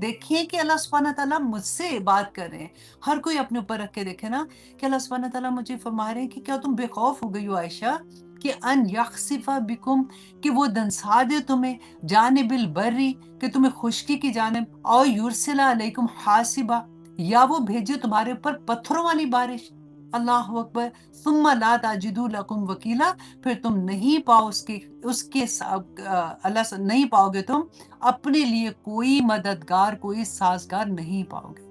Speaker 1: देखिए कि अल्लाह सुब्हानहू तआला मुझसे बात कर रहे हैं। हर कोई अपने ऊपर रख के देखे ना कि अल्लाह सुब्हानहू तआला मुझे फरमा रहे हैं कि क्या तुम बेखौफ हो गई हो आयशा? कि अन यख़सिफ़ा बिकुम, कि वो दंसा दे तुम्हें, जानिबिल बर्री, कि तुम्हें खुश्की की जानिब, औ युरसिला अलैकुम हासिबा, या वो भेजे तुम्हारे ऊपर पत्थरों वाली बारिश। अल्लाहु अकबर। सुम्मा ला ताजिदू लकुम वकीला, फिर तुम नहीं पाओ उसके उसके अल्लाह से नहीं पाओगे, तुम अपने लिए कोई मददगार, कोई साज़गार नहीं पाओगे।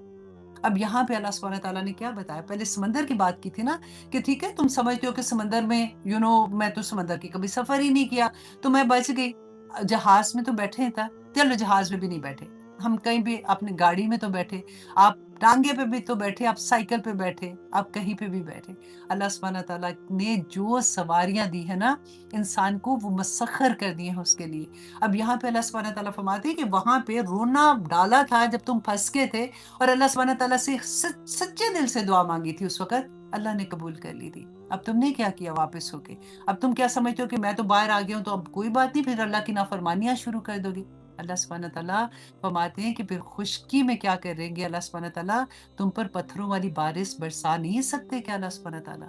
Speaker 1: अब यहाँ पे अल्लाह सुब्हानहू तआला ने क्या बताया? पहले समंदर की बात की थी ना, कि ठीक है तुम समझते हो कि समंदर में मैं तो समंदर की कभी सफ़र ही नहीं किया, तो मैं बच गई। जहाज़ में तो बैठे था, चलो जहाज़ में भी नहीं बैठे, हम कहीं भी अपनी गाड़ी में तो बैठे, आप टाँगे पे भी तो बैठे, आप साइकिल पे बैठे, आप कहीं पे भी बैठे। अल्लाह सुब्हानहू तआला ने जो सवारियाँ दी है ना, इंसान को वो मसख़र कर दिए हैं उसके लिए। अब यहाँ पे अल्लाह सुब्हानहू तआला फरमाते हैं कि वहाँ पे रोना डाला था जब तुम फँस गए थे और अल्लाह सुब्हानहू तआला से सच्चे दिल से दुआ माँगी थी उस वक़्त, अल्लाह ने कबूल कर ली थी। अब तुमने क्या किया वापस होके? अब तुम क्या समझते हो कि मैं तो बाहर आ गया हूँ, तो अब कोई बात नहीं, फिर अल्लाह की नाफ़रमानियाँ शुरू कर दोगे? अल्लाह सुब्हानहू तआला फरमाते हैं कि फिर खुश्की में क्या करेंगे अल्लाह सुब्हानहू तआला? तुम पर पत्थरों वाली बारिश बरसा नहीं सकते क्या अल्लाह सुब्हानहू तआला?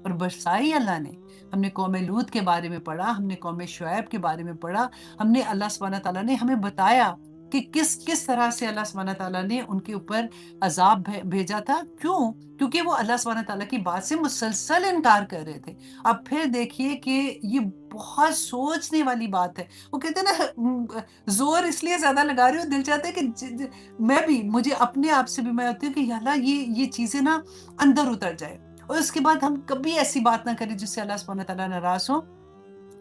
Speaker 1: और बरसाई अल्लाह ने। हमने कौम लूत के बारे में पढ़ा, हमने कौम शुएब के बारे में पढ़ा, हमने अल्लाह सुब्हानहू तआला ने हमें बताया कि किस तरह से अल्लाह सुब्हानहू तआला ने उनके ऊपर अज़ाब भेजा था। क्यों? क्योंकि वो अल्लाह सुब्हानहू तआला की बात से मुसलसल इनकार कर रहे थे। अब फिर देखिए कि ये बहुत सोचने वाली बात है। वो कहते हैं ना, ज़ोर इसलिए ज़्यादा लगा रही हूँ, दिल चाहता है कि ज ज मैं भी, मुझे अपने आप से भी मैं होती हूँ कि या अल्लाह ये चीज़ें ना अंदर उतर जाए और उसके बाद हम कभी ऐसी बात ना करें जिससे अल्लाह सुब्हानहू तआला नाराज़ हो।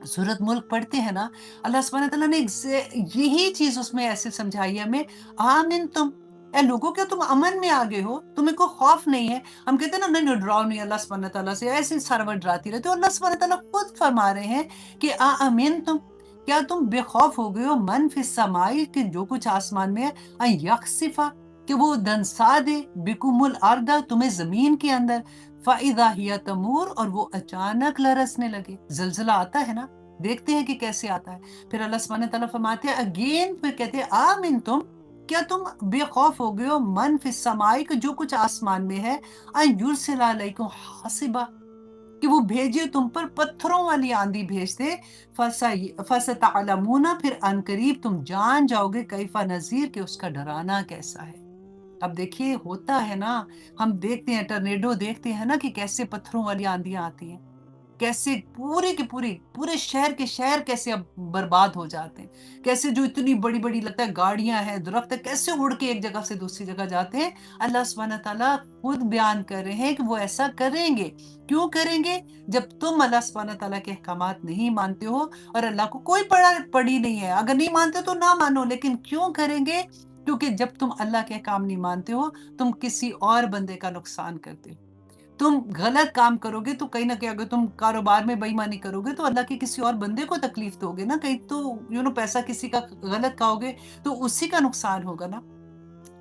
Speaker 1: सूरत मुल्क पढ़ते हैं ना, अल्लाह सुब्हानहू तआला ने यही चीज़ उसमें ऐसे समझाई है हमें, आमिन तुम, ए लोगों क्या तुम अमन में आ गए हो? तुम्हें कोई खौफ नहीं है? हम कहते हैं ना, नहीं, नहीं डराओ नहीं अल्लाह सुब्हानहू तआला से, ऐसे ही सारा वक़्त डराती रहती हो। अल्लाह सुब्हानहू तआला खुद फरमा रहे हैं कि आमिन तुम, क्या तुम बेखौफ हो गए हो? मन फिस समाई, कि जो कुछ आसमान में है, यख़सिफ़ा, कि वो दंसा दे, बिकुमुल अर्दा, तुम्हें ज़मीन के अंदर, फ़इज़ा हिय तमूर, और वो अचानक लरसने लगे। ज़िलज़िला आता है ना, देखते हैं कि कैसे आता है। फिर अल्लाह सुब्हानहू तआला फरमाते हैं अगेन, फिर कहते हैं आमिन तुम, क्या तुम बेखौफ हो गए हो? मन फिस समाई, कि जो कुछ आसमान में है, युरसिला अलैकुम हासिबा, कि वो भेजे तुम पर पत्थरों वाली आंधी भेज दे। फसतअलमूना, फिर अनकरीब तुम जान जाओगे, कैफ़ा नज़ीर, कि उसका डराना कैसा है। अब देखिए होता है ना, हम देखते हैं टर्नेडो, देखते हैं ना कि कैसे पत्थरों वाली आंधियाँ आती हैं। कैसे पूरे के पूरे शहर के शहर कैसे अब बर्बाद हो जाते हैं। कैसे जो इतनी बड़ी-बड़ी लगता है गाड़ियाँ हैं, दरख्त है, कैसे उड़ के एक जगह से दूसरी जगह जाते हैं। अल्लाह सुब्हानहू तआला खुद बयान कर रहे हैं कि वो ऐसा करेंगे। क्यों करेंगे? जब तुम अल्लाह सुब्हानहू तआला के अहकामात नहीं मानते हो और अल्लाह को कोई पड़ी नहीं है। अगर नहीं मानते तो ना मानो, लेकिन क्यों करेंगे? क्योंकि जब तुम अल्लाह के अहकाम नहीं मानते हो, तुम किसी और बंदे का नुकसान करते हो। तुम गलत काम करोगे तो कहीं न कहीं, अगर तुम कारोबार में बेईमानी करोगे तो अल्लाह के किसी और बंदे को तकलीफ दोगे ना, कहीं तो पैसा किसी का गलत खाओगे तो उसी का नुकसान होगा ना।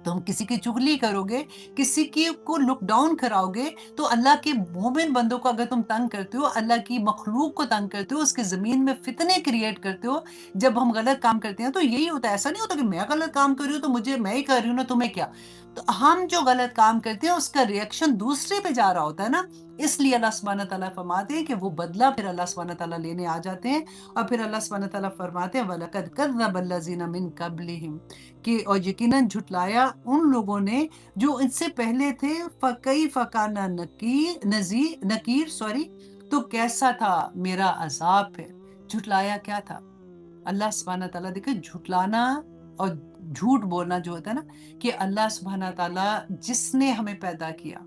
Speaker 1: तुम किसी की चुगली करोगे, किसी की को लुक डाउन कराओगे, तो अल्लाह के मोमिन बंदों को अगर तुम तंग करते हो, अल्लाह की मखलूक को तंग करते हो, उसकी ज़मीन में फितने क्रिएट करते हो, जब हम गलत काम करते हैं तो यही होता है। ऐसा नहीं होता कि मैं गलत काम कर रही हूँ तो मुझे मैं ही कर रही हूँ ना, तुम्हें क्या? तो हम जो गलत काम करते हैं उसका रिएक्शन दूसरे पे जा रहा होता है ना, इसलिए अल्लाह सुब्हानहू व तआला फरमाते हैं कि वो बदला फिर अल्लाह सुब्हानहू व तआला लेने आ जाते हैं। और फिर अल्लाह सुब्हानहू व तआला फरमाते हैं वलक़द कज़्ज़बल्लज़ीना मिन क़ब्लिहिम, कि और यकीनन झुटलाया उन लोगों ने जो इनसे पहले थे। फ़कैफ़ काना नकीर सॉरी, तो कैसा था मेरा अज़ाब है। झुटलाया क्या था? अल्लाह सुब्हानहू व तआला, देखिए झुटलाना और झूठ बोलना जो होता है ना, कि अल्लाह सुब्हानहू व तआला जिसने हमें पैदा किया,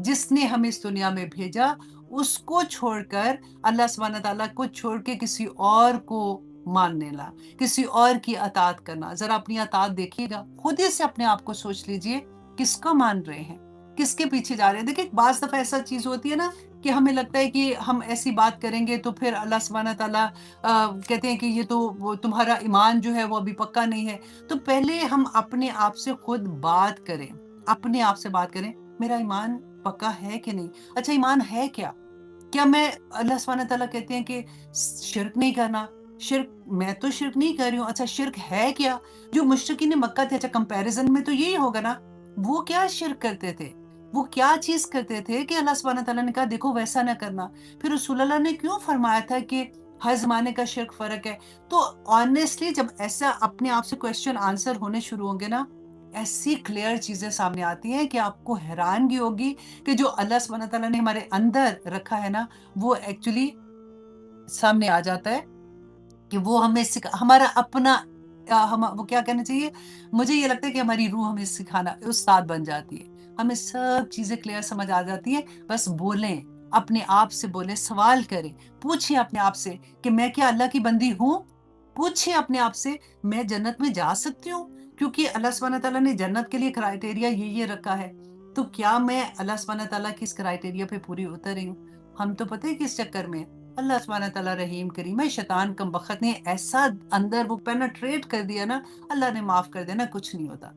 Speaker 1: जिसने हमें इस दुनिया में भेजा, उसको छोड़कर, अल्लाह सुब्हानहू व तआला को छोड़ के किसी और को मान लेना, किसी और की अताअत करना। ज़रा अपनी अताअत देखिएगा, खुद ही से अपने आप को सोच लीजिए, किसको मान रहे हैं? किसके पीछे जा रहे हैं? देखिए बाज़ दफ़ा ऐसा चीज़ होती है ना कि हमें लगता है कि हम ऐसी बात करेंगे तो फिर अल्लाह सुब्हानहू व तआला कहते हैं कि ये तो वो तुम्हारा ईमान जो है वो अभी पक्का नहीं है। तो पहले हम अपने आप से खुद बात करें, अपने आप से बात करें, मेरा ईमान पक्का है कि नहीं? अच्छा ईमान है क्या? क्या मैं, अल्लाह सुब्हानहू व तआला कहते हैं कि शिर्क नहीं करना, शिर्क मैं तो शिर्क नहीं कर रही हूँ। अच्छा शिर्क है क्या? जो मुशरिकीन मक्का थे, अच्छा कंपैरिज़न में तो यही होगा ना, वो क्या शिर्क करते थे? वो क्या चीज़ करते थे कि अल्लाह सुब्हानहू व तआला ने कहा देखो वैसा ना करना। फिर रसूल अल्लाह ने क्यों फरमाया था कि हर ज़माने का शिर्क फ़र्क है? तो ऑनेस्टली जब ऐसा अपने आप से क्वेश्चन आंसर होने शुरू होंगे ना, ऐसी क्लियर चीज़ें सामने आती हैं कि आपको हैरानगी होगी कि जो अल्लाह सुब्हानहू व तआला ने हमारे अंदर रखा है ना, वो एक्चुअली सामने आ जाता है कि वो हमें हमारा अपना हम वो क्या कहना चाहिए, मुझे ये लगता है कि हमारी रूह हमें सिखाना उस्ताद बन जाती है। हमें सब चीज़ें क्लियर समझ आ जाती हैं, बस बोलें, अपने आप से बोलें, सवाल करें, पूछिए अपने आप से कि मैं क्या अल्लाह की बंदी हूँ? पूछिए अपने आप से, मैं जन्नत में जा सकती हूँ? क्योंकि अल्लाह सुब्हानहू व तआला ने जन्नत के लिए क्राइटेरिया ये रखा है। तो क्या मैं अल्लाह सुब्हानहू व तआला की इस क्राइटेरिया पे पूरी उतर रही हूँ? हम तो पता है किस चक्कर में हैं? अल्लाह सुब्हानहू व तआला रहीम करीम है, शैतान कमबख्त ने ऐसा अंदर वो पेनिट्रेट कर दिया ना, अल्लाह ने माफ़ कर देना, कुछ नहीं होता।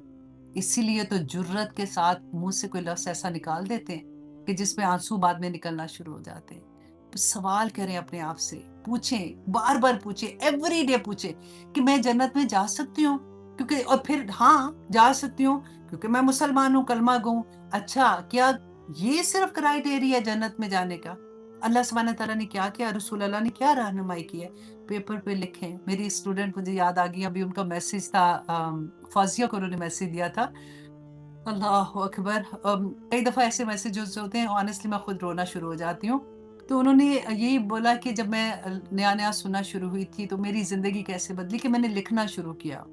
Speaker 1: इसीलिए तो जुर्रत के साथ मुँह से कोई लफ्ज़ ऐसा निकाल देते हैं कि जिसमें आँसू बाद में निकलना शुरू हो जाते हैं। तो सवाल करें अपने आप से, पूछें, बार-बार पूछें, एवरी डे पूछें कि मैं जन्नत में जा सकती हूँ? क्योंकि और फिर हाँ, जा सकती हूँ क्योंकि मैं मुसलमान हूँ, कलमा गो हूँ। अच्छा, क्या ये सिर्फ़ क्राइटेरिया है जन्नत में जाने का? अल्लाह सुब्हानहू व तआला ने क्या किया, रसूल अल्लाह ने क्या रहनुमाई की है? पेपर पे लिखें। मेरी स्टूडेंट मुझे याद आ गई, अभी उनका मैसेज था, फ़ाज़िया को उन्होंने मैसेज दिया था। अल्लाहु अकबर! कई दफ़ा ऐसे मैसेजेस होते हैं ऑनेस्टली मैं खुद रोना शुरू हो जाती हूँ। तो उन्होंने यही बोला कि जब मैं नया-नया सुनना शुरू हुई थी तो मेरी ज़िंदगी कैसे बदली, कि मैंने लिखना शुरू किया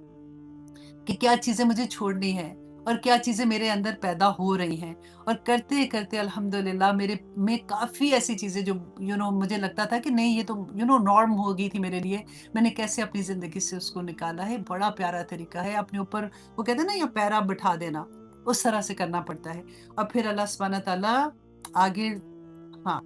Speaker 1: कि क्या चीज़ें मुझे छोड़नी हैं और क्या चीज़ें मेरे अंदर पैदा हो रही हैं। और करते-करते अल्हम्दुलिल्लाह मेरे में काफ़ी ऐसी चीज़ें जो मुझे लगता था कि नहीं ये तो नॉर्म हो गई थी मेरे लिए। मैंने कैसे अपनी ज़िंदगी से उसको निकाला है, बड़ा प्यारा तरीका है अपने ऊपर, वो कहते हैं ना ये पैरा बिठा देना, उस तरह से करना पड़ता है। और फिर अल्लाह सुब्हानहू व तआला आगे, हाँ,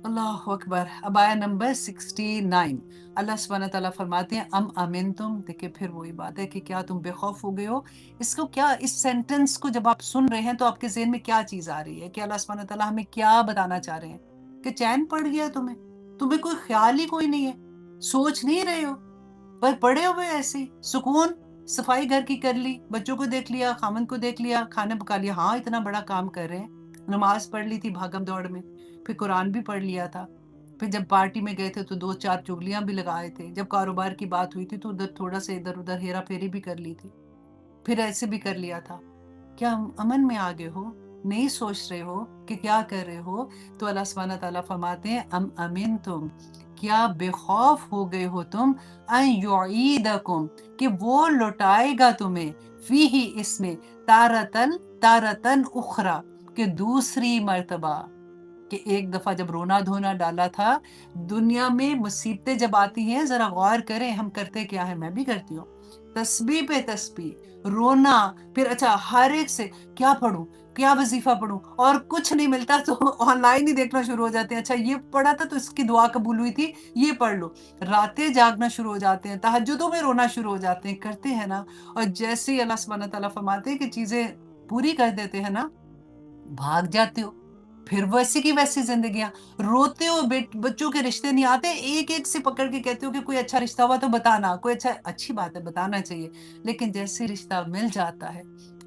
Speaker 1: अल्लाहु अकबर। अब आया नंबर 69, अल्लाह सुब्हानहू व तआला फरमाते हैं अम अमिनतुम, देखिए फिर वही बात है कि क्या तुम बेखौफ हो गए हो? इसको क्या, इस सेंटेंस को जब आप सुन रहे हैं तो आपके ज़हन में क्या चीज़ आ रही है कि अल्लाह सुब्हानहू व तआला हमें क्या बताना चाह रहे हैं? कि चैन पड़ गया है तुम्हें? तुम्हें कोई ख़्याल ही कोई नहीं है, सोच नहीं रहे हो, पर पड़े हुए ऐसे ही, सुकून, सफाई घर की कर ली, बच्चों को देख लिया, खामन को देख लिया, खाना पका लिया, हाँ, इतना बड़ा काम कर रहे हैं, नमाज़ पढ़ ली थी भागम-दौड़ में, फिर कुरान भी पढ़ लिया था, फिर जब पार्टी में गए थे तो 2-4 चुगलियाँ भी लगाए थे, जब कारोबार की बात हुई थी तो उधर थोड़ा-सा इधर-उधर हेरा-फेरी भी कर ली थी, फिर ऐसे भी कर लिया था। क्या अमन में आ गए हो? नहीं सोच रहे हो कि क्या कर रहे हो? तो अल्लाह सुब्हानहू व तआला फरमाते हैं अम अमिनतुम, क्या बेखौफ हो गए हो तुम, अन युईदकुम, कि वो लौटाएगा तुम्हें, फीही, इसमें, तारतन तारतन उखरा, कि दूसरी मर्तबा, कि एक दफ़ा जब रोना-धोना डाला था, दुनिया में मुसीबतें जब आती हैं ज़रा गौर करें हम करते क्या हैं, मैं भी करती हूँ। तस्बीह पे तस्बीह, रोना, फिर अच्छा हर एक से क्या पढ़ूँ? کیا وظیفہ پڑھوں اور کچھ نہیں ملتا تو آن لائن ہی دیکھنا شروع ہو جاتے ہیں، اچھا یہ پڑھا تھا تو اس کی دعا قبول ہوئی تھی، یہ پڑھ لو، راتیں جاگنا شروع ہو جاتے ہیں، تہجدوں میں رونا شروع ہو جاتے ہیں، کرتے ہیں نا، اور جیسے ہی اللہ سبحانہ تعالیٰ فرماتے ہیں کہ چیزیں پوری کر دیتے ہیں نا، بھاگ جاتے ہو، پھر ویسی کی ویسی زندگیاں، روتے ہو، بچوں کے رشتے نہیں آتے، ایک ایک سے پکڑ کے کہتے ہو کہ کوئی اچھا رشتہ ہوا تو بتانا، کوئی اچھی بات ہے بتانا چاہیے، لیکن جیسے رشتہ مل جاتا ہے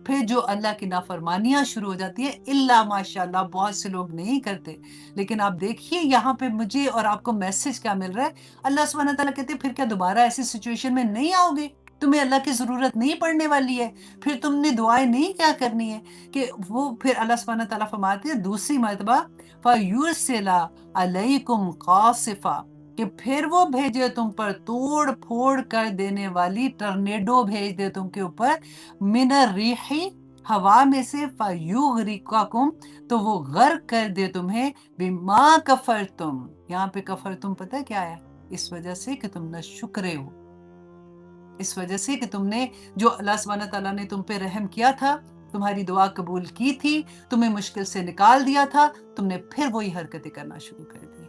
Speaker 1: پھر جو اللہ کی نافرمانیاں شروع ہو جاتی ہیں، اللہ ماشاءاللہ بہت سے لوگ نہیں کرتے، لیکن آپ دیکھیے یہاں پہ مجھے اور آپ کو میسج کیا مل رہا ہے، اللہ سبحانہ تعالیٰ کہتے ہیں پھر کیا دوبارہ ایسی سچویشن میں نہیں آؤ گے، تمہیں اللہ کی ضرورت نہیں پڑنے والی ہے، پھر تم نے دعائیں نہیں کیا کرنی ہے، کہ وہ پھر اللہ سبحانہ تعالیٰ فرماتے ہیں دوسری مرتبہ فَيُرْسِلَ عَلَيْكُمْ قَاصِفًا، کہ پھر وہ بھیجے تم پر توڑ پھوڑ کر دینے والی ٹرنیڈو بھیج دے تم کے اوپر، من الرِّیحِ، ہوا میں سے، فَيُغْرِقَكُمْ، تو وہ غرق کر دے تمہیں، بِمَا كَفَرْتُمْ، یہاں پہ کفرتم پتہ ہے کیا ہے، اس وجہ سے کہ تم نہ شکرے ہو، اس وجہ سے کہ تم نے جو اللہ سبحانہ تعالیٰ نے تم پہ رحم کیا تھا، تمہاری دعا قبول کی تھی، تمہیں مشکل سے نکال دیا تھا، تم نے پھر وہی حرکتیں کرنا شروع کر دی۔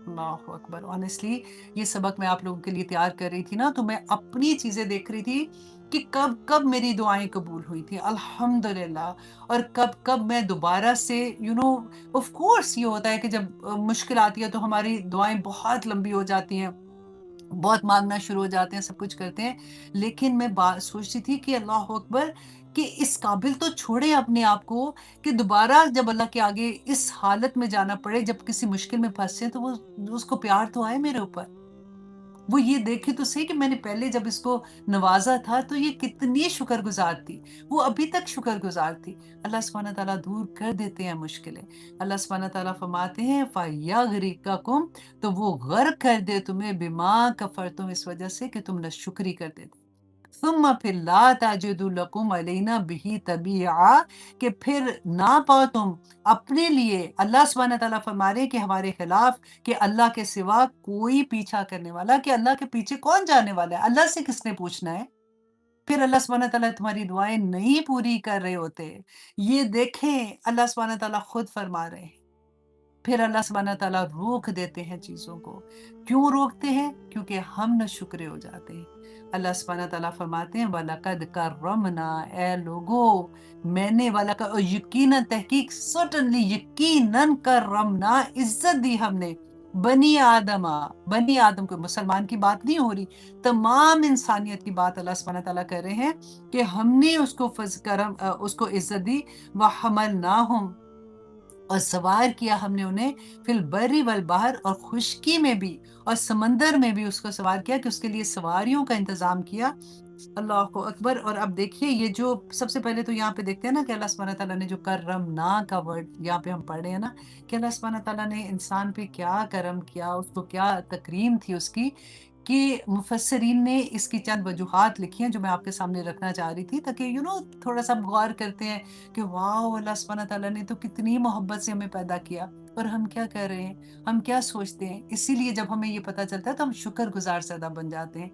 Speaker 1: اللہ اکبر، آنیسٹلی یہ سبق میں آپ لوگوں کے لیے تیار کر رہی تھی نا، تو میں اپنی چیزیں دیکھ رہی تھی کہ کب کب میری دعائیں قبول ہوئی تھی الحمدللہ، اور کب کب میں دوبارہ سے آف کورس یہ ہوتا ہے کہ جب مشکل آتی ہے تو ہماری دعائیں بہت لمبی ہو جاتی ہیں، بہت مانگنا شروع ہو جاتے ہیں، سب کچھ کرتے ہیں، لیکن میں بات سوچتی تھی کہ اللہ اکبر، کہ اس قابل تو چھوڑے اپنے آپ کو کہ دوبارہ جب اللہ کے آگے اس حالت میں جانا پڑے، جب کسی مشکل میں پھنسے تو وہ اس کو پیار تو آئے میرے اوپر، وہ یہ دیکھے تو صحیح کہ میں نے پہلے جب اس کو نوازا تھا تو یہ کتنی شکر گزار تھی، وہ ابھی تک شکر گزار تھی۔ اللہ سبحانہ تعالیٰ دور کر دیتے ہیں مشکلیں، اللہ سبحانہ تعالیٰ فرماتے ہیں فَيَغْرِقَكُمْ، تو وہ غرق کر دے تمہیں، بِمَا كَفَرْتُمْ، اس وجہ سے کہ تم ناشکری کر دیتے، ثم پھر لا تجدوا لکم علینا بہ تبیعا، کہ پھر نہ پاؤ تم اپنے لیے، اللہ سبحانہ تعالیٰ فرما رہے ہیں کہ ہمارے خلاف، کہ اللہ کے سوا کوئی پیچھا کرنے والا، کہ اللہ کے پیچھے کون جانے والا ہے، اللہ سے کس نے پوچھنا ہے، پھر اللہ سبحانہ تعالیٰ تمہاری دعائیں نہیں پوری کر رہے ہوتے، یہ دیکھیں اللہ سبحانہ تعالیٰ خود فرما رہے ہیں، پھر اللہ سبحانہ تعالیٰ روک دیتے ہیں چیزوں کو، کیوں روکتے ہیں؟ کیونکہ ہم نہ شکرے ہو جاتے ہیں۔ اللہ سبحانہ تعالیٰ فرماتے ہیں وَلَقَدْ كَرَّمْنَا، اے لوگو میں نے اور یقیناً تحقیق سرٹنلی یقیناً کرمنا، عزت دی ہم نے، بنی آدم کو، مسلمان کی بات نہیں ہو رہی، تمام انسانیت کی بات اللہ سبحانہ تعالیٰ کر رہے ہیں کہ ہم نے اس کو عزت دی، وَحَمَلْنَاهُمْ، اور سوار کیا ہم نے انہیں، فی البر والبحر، اور خشکی میں بھی اور سمندر میں بھی اس کو سوار کیا، کہ اس کے لیے سواریوں کا انتظام کیا، اللہ اکبر۔ اور اب دیکھیے یہ جو سب سے پہلے تو یہاں پہ دیکھتے ہیں نا کہ اللہ سبحانہ تعالیٰ نے جو کرمنا کا ورڈ یہاں پہ ہم پڑھ رہے ہیں نا، کہ اللہ سبحانہ تعالیٰ نے انسان پہ کیا کرم کیا، اس کو کیا تکریم تھی اس کی، کہ مفسرین نے اس کی چند وجوہات لکھی ہیں جو میں آپ کے سامنے رکھنا چاہ رہی تھی، تاکہ تھوڑا سا غور کرتے ہیں کہ واو، اللہ سبحانہ تعالیٰ نے تو کتنی محبت سے ہمیں پیدا کیا، اور ہم کیا کر رہے ہیں، ہم کیا سوچتے ہیں، اسی لیے جب ہمیں یہ پتہ چلتا ہے تو ہم شکر گزار زیادہ بن جاتے ہیں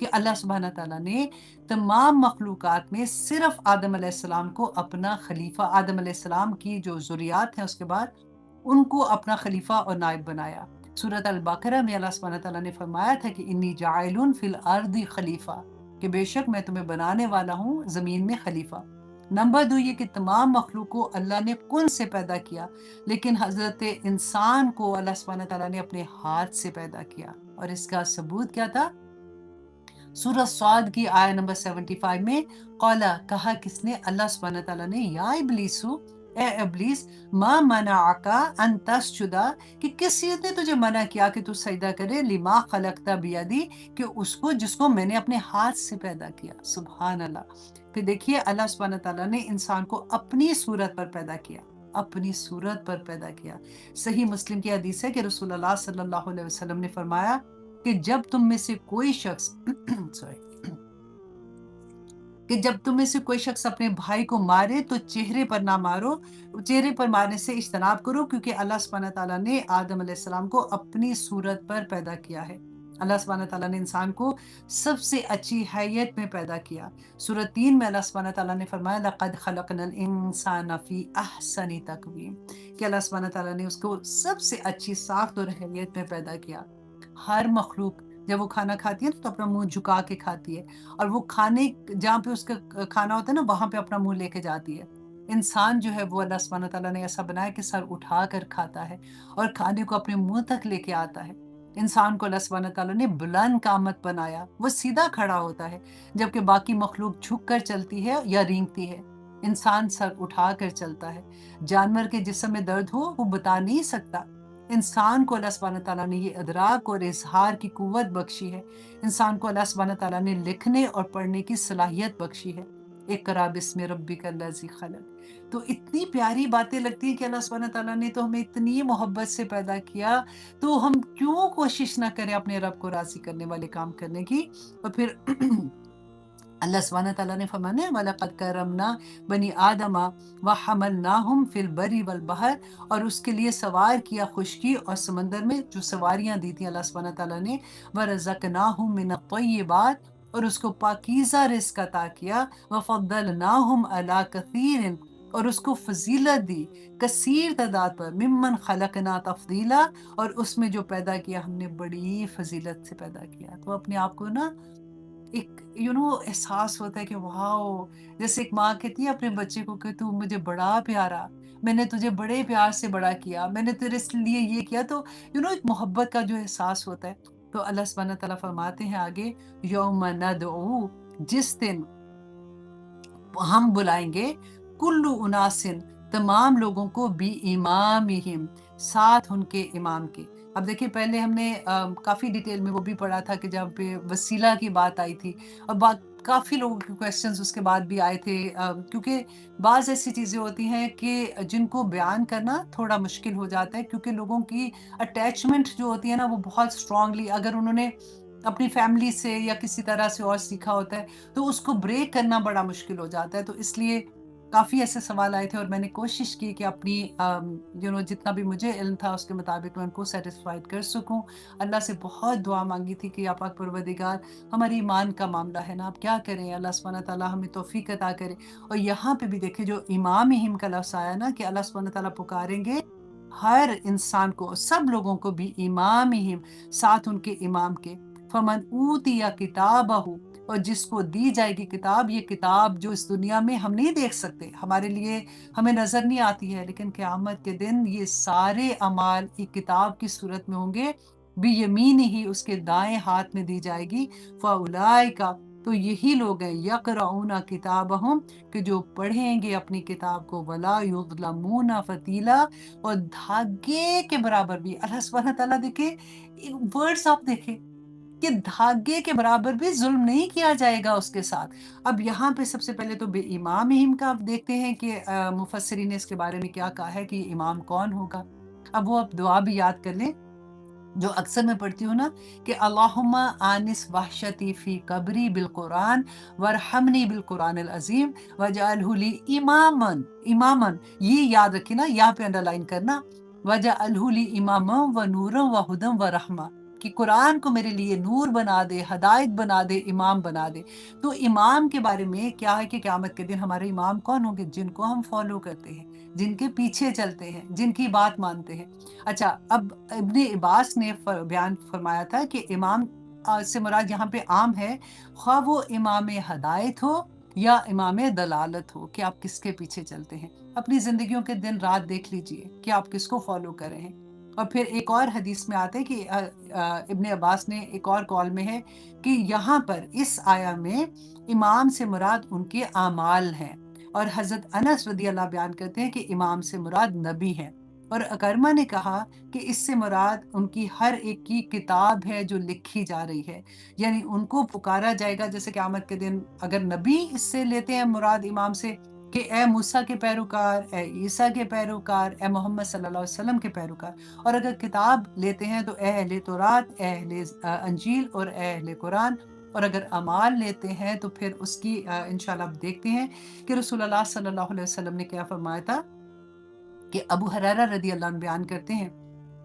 Speaker 1: کہ اللہ سبحانہ تعالیٰ نے تمام مخلوقات میں صرف آدم علیہ السلام کو اپنا خلیفہ، آدم علیہ السلام کی جو ذریات ہیں اس کے بعد ان کو اپنا خلیفہ اور نائب بنایا۔ سورۃ البقرہ میں اللہ سبحانہ تعالیٰ نے فرمایا تھا کہ انی جاعل فی الارض خلیفہ، کہ بے شک میں تمہیں بنانے والا ہوں زمین میں خلیفہ۔ نمبر 2 یہ کہ تمام مخلوق کو اللہ نے کن سے پیدا کیا، لیکن حضرت انسان کو اللہ سبحانہ تعالیٰ نے اپنے ہاتھ سے پیدا کیا، اور اس کا ثبوت کیا تھا؟ سورہ صاد کی آیت نمبر 75 میں قالا، کہا کس نے؟ اللہ سبحانہ تعالیٰ نے، یا ابلیسو، اے ابلیس، ما منعکا ان تسجدا، کہ کس چیز نے تجھے منع کیا کہ تو سجدہ کرے، لما خلقت بیدی، کہ اس کو جس کو میں نے اپنے ہاتھ سے پیدا کیا، سبحان اللہ۔ پھر دیکھیے اللہ سبحانہ تعالیٰ نے انسان کو اپنی صورت پر پیدا کیا، اپنی صورت پر پیدا کیا۔ صحیح مسلم کی حدیث ہے کہ رسول اللہ صلی اللہ علیہ وسلم نے فرمایا کہ جب تم میں سے کوئی شخص اپنے بھائی کو مارے تو چہرے پر نہ مارو، چہرے پر مارنے سے اجتناب کرو، کیونکہ اللہ سبحانہ تعالیٰ نے آدم علیہ السلام کو اپنی صورت پر پیدا کیا ہے، اللہ सुब्हान तआला ने इंसान को सबसे अच्छी हैयत में पैदा किया। सूरह 3 में अल्लाह सुब्हान तआला ने फरमाया लक़द खलक़नल इंसान फ़ी अहसनि तक़वीम, कि अल्लाह सुब्हान तआला ने उसको सबसे अच्छी साख्त और हैयत में पैदा किया। हर मखलूक जब वो खाना खाती है ना तो अपना मुंह झुका के खाती है, और वो खाने जहाँ पे उसका खाना होता है ना वहां पे अपना मुंह लेके जाती है। इंसान जो है वो अल्लाह सुब्हान तआला ने ऐसा बनाया कि सर उठा कर खाता है और खाने को अपने मुंह तक लेके आता है। इंसान को अल्लाह सुब्हान तआला ने बुलंद कामत बनाया, वो सीधा खड़ा होता है, जबकि बाकी मखलूक झुक कर चलती है या रेंगती है। इंसान सर उठा कर चलता है। जानवर के जिस्म में दर्द हो वो बता नहीं सकता, इंसान को अल्लाह सुब्हान तआला ने ये अदराक और इजहार की कुव्वत बख्शी है। इंसान को अल्लाह सुब्हान तआला ने लिखने और पढ़ने की सलाहियत बख्शी है। इक़रा बिस्मि रब्बिकल्लज़ी खलक़। तो इतनी प्यारी बातें लगती हैं कि अल्लाह सुब्हान तआला ने तो हमें इतनी मोहब्बत से पैदा किया, तो हम क्यों कोशिश ना करें अपने रब को राज़ी करने वाले काम करने की। और फिर अल्लाह सुब्हान तआला ने फरमाया वलक़द करमना बनी आदमा व हमलनाहुम फिल बर्रि वल बहर, और उसके लिए सवार किया खुश्की और समंदर में जो सवारियां दी थी अल्लाह सुब्हान तआला ने। व रज़क़नाहुम मिनत तय्यिबात, और उसको पाकीज़ा रिज़्क़ अता किया। व फ़द्दलनाहुम अला कसीरिन, और उसको फजीलत दी कसीर तादाद पर। मिम्मन खलकना तफदीला, और उसमें जो पैदा किया हमने बड़ी फजीलत से पैदा किया। तो अपने आप को ना एक एहसास होता है कि वाओ, जैसे एक माँ कहती है अपने बच्चे को कि तू मुझे बड़ा प्यारा, मैंने तुझे बड़े प्यार से बड़ा किया, मैंने तेरे लिए ये किया। तो एक मोहब्बत का जो एहसास होता है। तो अल्लाह सुब्हान तआला फरमाते हैं आगे, यौम नदऊ, जिस दिन हम बुलाएंगे, कुल्लु उनासिन, तमाम लोगों को, बी इमामिहिम, साथ उनके इमाम के। अब देखिए पहले हमने काफ़ी डिटेल में वो भी पढ़ा था कि जब पे वसीला की बात आई थी, और बात काफ़ी लोगों के क्वेश्चंस उसके बाद भी आए थे, क्योंकि बाज़ ऐसी चीज़ें होती हैं कि जिनको बयान करना थोड़ा मुश्किल हो जाता है, क्योंकि लोगों की अटैचमेंट जो होती है ना वो बहुत स्ट्रांगली, अगर उन्होंने अपनी फैमिली से या किसी तरह से और सीखा होता है तो उसको ब्रेक करना बड़ा मुश्किल हो जाता है। तो इसलिए काफ़ी ऐसे सवाल आए थे, और मैंने कोशिश की कि अपनी जितना भी मुझे इल्म था उसके मुताबिक मैं उनको सेटिस्फाइड कर सकूं। अल्लाह से बहुत दुआ मांगी थी कि या पाक परवरदिगार, हमारी ईमान का मामला है ना, आप क्या करें, अल्लाह सुब्हान ताला हमें तौफीक अता करे। और यहाँ पे भी देखिए जो इमाम हिम का लफ्ज़ आया ना, कि अल्लाह सुब्हान ताला पुकारेंगे हर इंसान को, सब लोगों को, भी इमाम हिम, साथ उनके इमाम के। फमन ऊतिया किताबहु, और जिसको दी जाएगी किताब, ये किताब जो इस दुनिया में हम नहीं देख सकते, हमारे लिए हमें नजर नहीं आती है, लेकिन क़यामत के दिन ये सारे अमाल एक किताब की सूरत में होंगे, भी यमीन ही, उसके दाएं हाथ में दी जाएगी। फ़उलाइका, तो यही लोग हैं, यक़रऊना किताबहुम, कि जो पढ़ेंगे अपनी किताब को, वला युज़लमूना फ़तीला, और धागे के बराबर भी। अल्लाह सुब्हान तआला देखे वर्ड्स, आप देखें कि धागे के बराबर भी जुल्म नहीं किया जाएगा उसके साथ। अब यहाँ पे सबसे पहले तो इमाम हिम का आप देखते हैं कि मुफस्सिरीन ने इसके बारे में क्या कहा है कि इमाम कौन होगा। अब वो आप दुआ भी याद कर लें जो अक्सर मैं पढ़ती हूँ ना, कि अल्लाहुम्मा आनिस वहशती फी कब्री बिल कुरान वरहमनी बिल कुरान अल अजीम वजअलहु ली इमामन। इमामन ये याद रखिए ना, यहाँ पे अंडरलाइन करना, वजअलहु ली इमामन व नूरन व हुदन व रहमा, कि कुरान को मेरे लिए नूर बना दे, हदायत बना दे, इमाम बना दे। तो इमाम के बारे में क्या है कि क़यामत के दिन हमारे इमाम कौन होंगे, जिनको हम फॉलो करते हैं, जिनके पीछे चलते हैं, जिनकी बात मानते हैं। अच्छा, अब इब्ने अब्बास ने बयान फरमाया था कि इमाम से मुराद यहाँ पे आम है, ख्वाह वो इमाम हदायत हो या इमाम दलालत हो, कि आप किसके पीछे चलते हैं। अपनी जिंदगियों के दिन रात देख लीजिए कि आप किसको फॉलो कर रहे हैं। और फिर एक और हदीस में आते हैं कि इब्ने अब्बास ने एक और कौल में है कि यहाँ पर इस आया में इमाम से मुराद उनके आमाल हैं, और हजरत अनस रदी अल्लाह बयान करते हैं कि इमाम से मुराद नबी हैं। और अकरमा ने कहा कि इससे मुराद उनकी हर एक की किताब है जो लिखी जा रही है, यानी उनको पुकारा जाएगा। जैसे क़यामत के दिन अगर नबी इससे लेते हैं मुराद इमाम से, कि ए मूसा के पैरोकार, ए ईसा के पैरोकार, ए मोहम्मद सल्लल्लाहु अलैहि वसल्लम के पैरोकार। और अगर किताब लेते हैं तो ए अहले तौरात, ए अहले अंजील और ए अहले कुरान। और अगर अमाल लेते हैं तो फिर उसकी इंशाल्लाह आप देखते हैं कि रसूलुल्लाह सल्लल्लाहु अलैहि वसल्लम ने क्या फरमाया था, कि अबू हुरैरा रदी अल्लाह अन्हु बयान करते हैं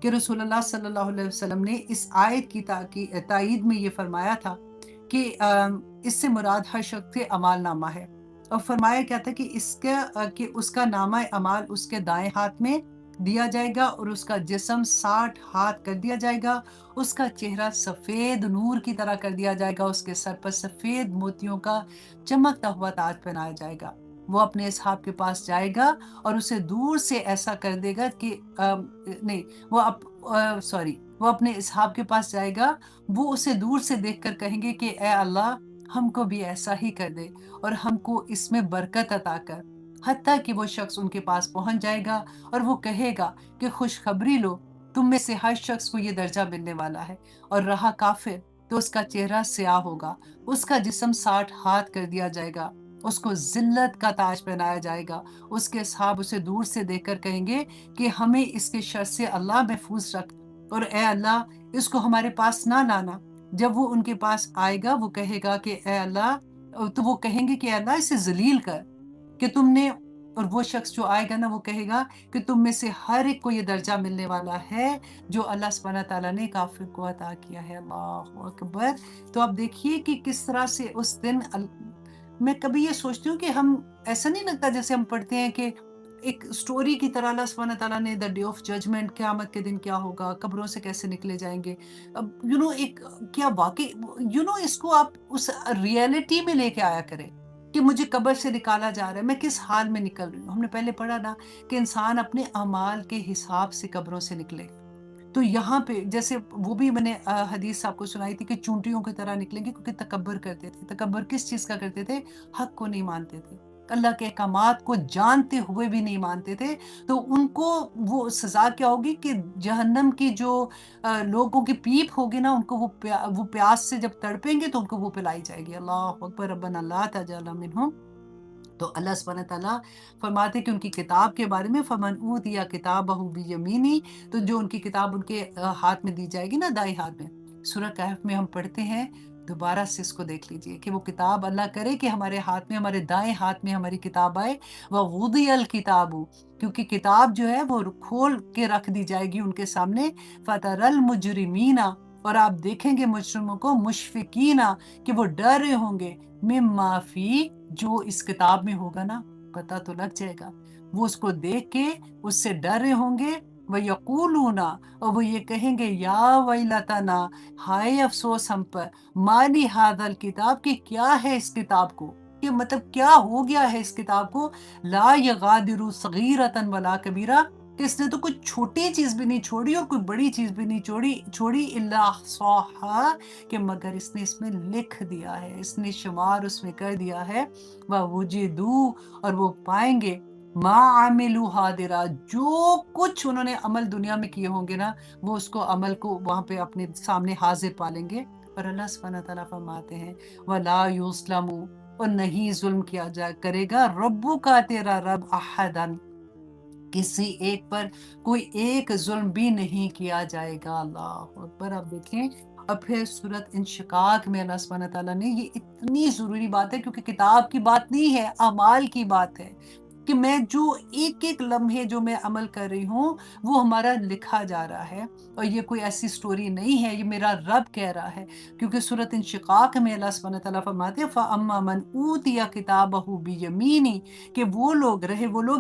Speaker 1: کہ رسول اللہ صلی اللہ علیہ وسلم نے اس آیت کی تائید میں یہ فرمایا تھا کہ اس سے مراد ہر شخص کے اعمال نامہ ہے، اور فرمایا کیا تھا کہ اس کا نامہ اعمال اس کے دائیں ہاتھ میں دیا جائے گا، اور اس کا جسم 60 ہاتھ کر دیا جائے گا، اس کا چہرہ سفید نور کی طرح کر دیا جائے گا، اس کے سر پر سفید موتیوں کا چمکتا ہوا تاج پہنایا جائے گا۔ وہ اپنے اصحاب کے پاس جائے گا اور اسے دور سے ایسا کر دے گا کہ نہیں وہ اپنے اصحاب کے پاس جائے گا، وہ اسے دور سے دیکھ کر کہیں گے کہ اے اللہ ہم کو بھی ایسا ہی کر دے اور ہم کو اس میں برکت عطا کر، حتیٰ کہ وہ شخص ان کے پاس پہنچ جائے گا اور وہ کہے گا کہ خوشخبری لو، تم میں سے ہر شخص کو یہ درجہ ملنے والا ہے، اور رہا کافر تو اس کا چہرہ سیاہ ہوگا، اس کا جسم 60 ہاتھ کر دیا جائے گا، اس کو ذلت کا تاج پہنایا جائے گا، اس کے اصحاب اسے دور سے دیکھ کر کہیں گے کہ ہمیں اس کے شر سے اللہ محفوظ رکھ، اور اے اللہ اس کو ہمارے پاس نہ لانا۔ جب وہ ان کے پاس آئے گا وہ کہے گا کہ اے اللہ، تو وہ کہیں گے کہ اے اللہ اسے ذلیل کر کہ تم نے، اور وہ شخص جو آئے گا نا وہ کہے گا کہ تم میں سے ہر ایک کو یہ درجہ ملنے والا ہے جو اللہ سبحانہ تعالیٰ نے کافر کو عطا کیا ہے۔ اللہ اکبر۔ تو اب دیکھیے کہ کس طرح سے اس دن میں کبھی یہ سوچتی ہوں کہ ہم، ایسا نہیں لگتا جیسے ہم پڑھتے ہیں کہ ایک سٹوری کی طرح اللہ سبحانہ تعالیٰ نے دا ڈے آف ججمنٹ، قیامت کے دن کیا ہوگا، قبروں سے کیسے نکلے جائیں گے، اب ایک کیا واقعی اس کو آپ اس ریئلٹی میں لے کے آیا کریں کہ مجھے قبر سے نکالا جا رہا ہے، میں کس حال میں نکل رہی ہوں۔ ہم نے پہلے پڑھا نا کہ انسان اپنے اعمال کے حساب سے قبروں سے نکلے، تو یہاں پہ جیسے وہ بھی میں نے حدیث آپ کو سنائی تھی کہ چونٹیوں کی طرح نکلیں گے، کیونکہ تکبر کرتے تھے۔ تکبر کس چیز کا کرتے تھے؟ حق کو نہیں مانتے تھے، اللہ کے احکامات کو جانتے ہوئے بھی نہیں مانتے تھے، تو ان کو وہ سزا کیا ہوگی کہ جہنم کی جو لوگوں کی پیپ ہوگی نا، ان کو وہ پیاس سے جب تڑپیں گے تو ان کو وہ پلائی جائے گی۔ اللہ اکبر، ربنا لا تجعلنا منہم۔ تو اللہ سبحانہ تعالیٰ فرماتے کہ ان کی کتاب کے بارے میں، فمن اوتیا کتابہ بیمینی، تو جو ان کی کتاب ان کے ہاتھ میں دی جائے گی نا، دائیں ہاتھ میں، سورہ کہف میں ہم پڑھتے ہیں، دوبارہ سے اس کو دیکھ لیجئے کہ وہ کتاب اللہ کرے کہ ہمارے ہاتھ میں، ہمارے دائیں ہاتھ میں ہماری کتاب آئے، وَوُضِعَ الْكِتَابُ، کیونکہ کتاب جو ہے وہ کھول کے رکھ دی جائے گی ان کے سامنے، فَتَرَى الْمُجْرِمِينَ، اور آپ دیکھیں گے مجرموں کو، مشفقین، کہ وہ ڈر رہے ہوں گے، مما فی، جو اس کتاب میں ہوگا نا، پتہ تو لگ جائے گا، وہ اس کو دیکھ کے اس سے ڈر رہے ہوں گے، وَيَقُولُونَ، اور وہ یہ کہیں گے، یا ویلتنا، ہائے افسوس ہم پر، مالی ھذا الکتاب، کہ کیا ہے اس کتاب کو، کہ مطلب کیا ہو گیا ہے اس کتاب کو، لا یغادر صغیرۃ ولا کبیرہ، کہ اس نے تو کوئی چھوٹی چیز بھی نہیں چھوڑی اور کوئی بڑی چیز بھی نہیں چھوڑی الا احصاها، کہ مگر اس نے اس میں لکھ دیا ہے، اس نے شمار اس میں کر دیا ہے، وَوُجِدُوا، اور وہ پائیں گے، ما عملوا حاضرا، جو کچھ انہوں نے عمل دنیا میں کیے ہوں گے نا، وہ اس کو عمل کو وہاں پہ اپنے سامنے حاضر پالیں گے۔ اور اللہ سبحانہ تعالیٰ فرماتے ہیں، وَلَا يُظْلَمُ، اور نہیں ظلم کیا کرے گا، ربو کا، تیرا رب، احدن، کسی ایک پر کوئی ایک ظلم بھی نہیں کیا جائے گا۔ اللہ اکبر۔ آپ دیکھیں، اور پھر سورۃ انشقاق میں اللہ سبحانہ تعالیٰ نے، یہ اتنی ضروری بات ہے کیونکہ کتاب کی بات نہیں ہے، اعمال کی بات ہے، کہ میں جو ایک ایک لمحے جو میں عمل کر رہی ہوں وہ ہمارا لکھا جا رہا ہے، اور یہ کوئی ایسی سٹوری نہیں ہے، یہ میرا رب کہہ رہا ہے، کیونکہ سورۃ انشقاق میں اللہ سبحانہ تعالیٰ فرماتے ہیں، فَأَمَّا مَنْ أُوتِيَ كِتَابَهُ بِيَمِينِهِ، کہ وہ لوگ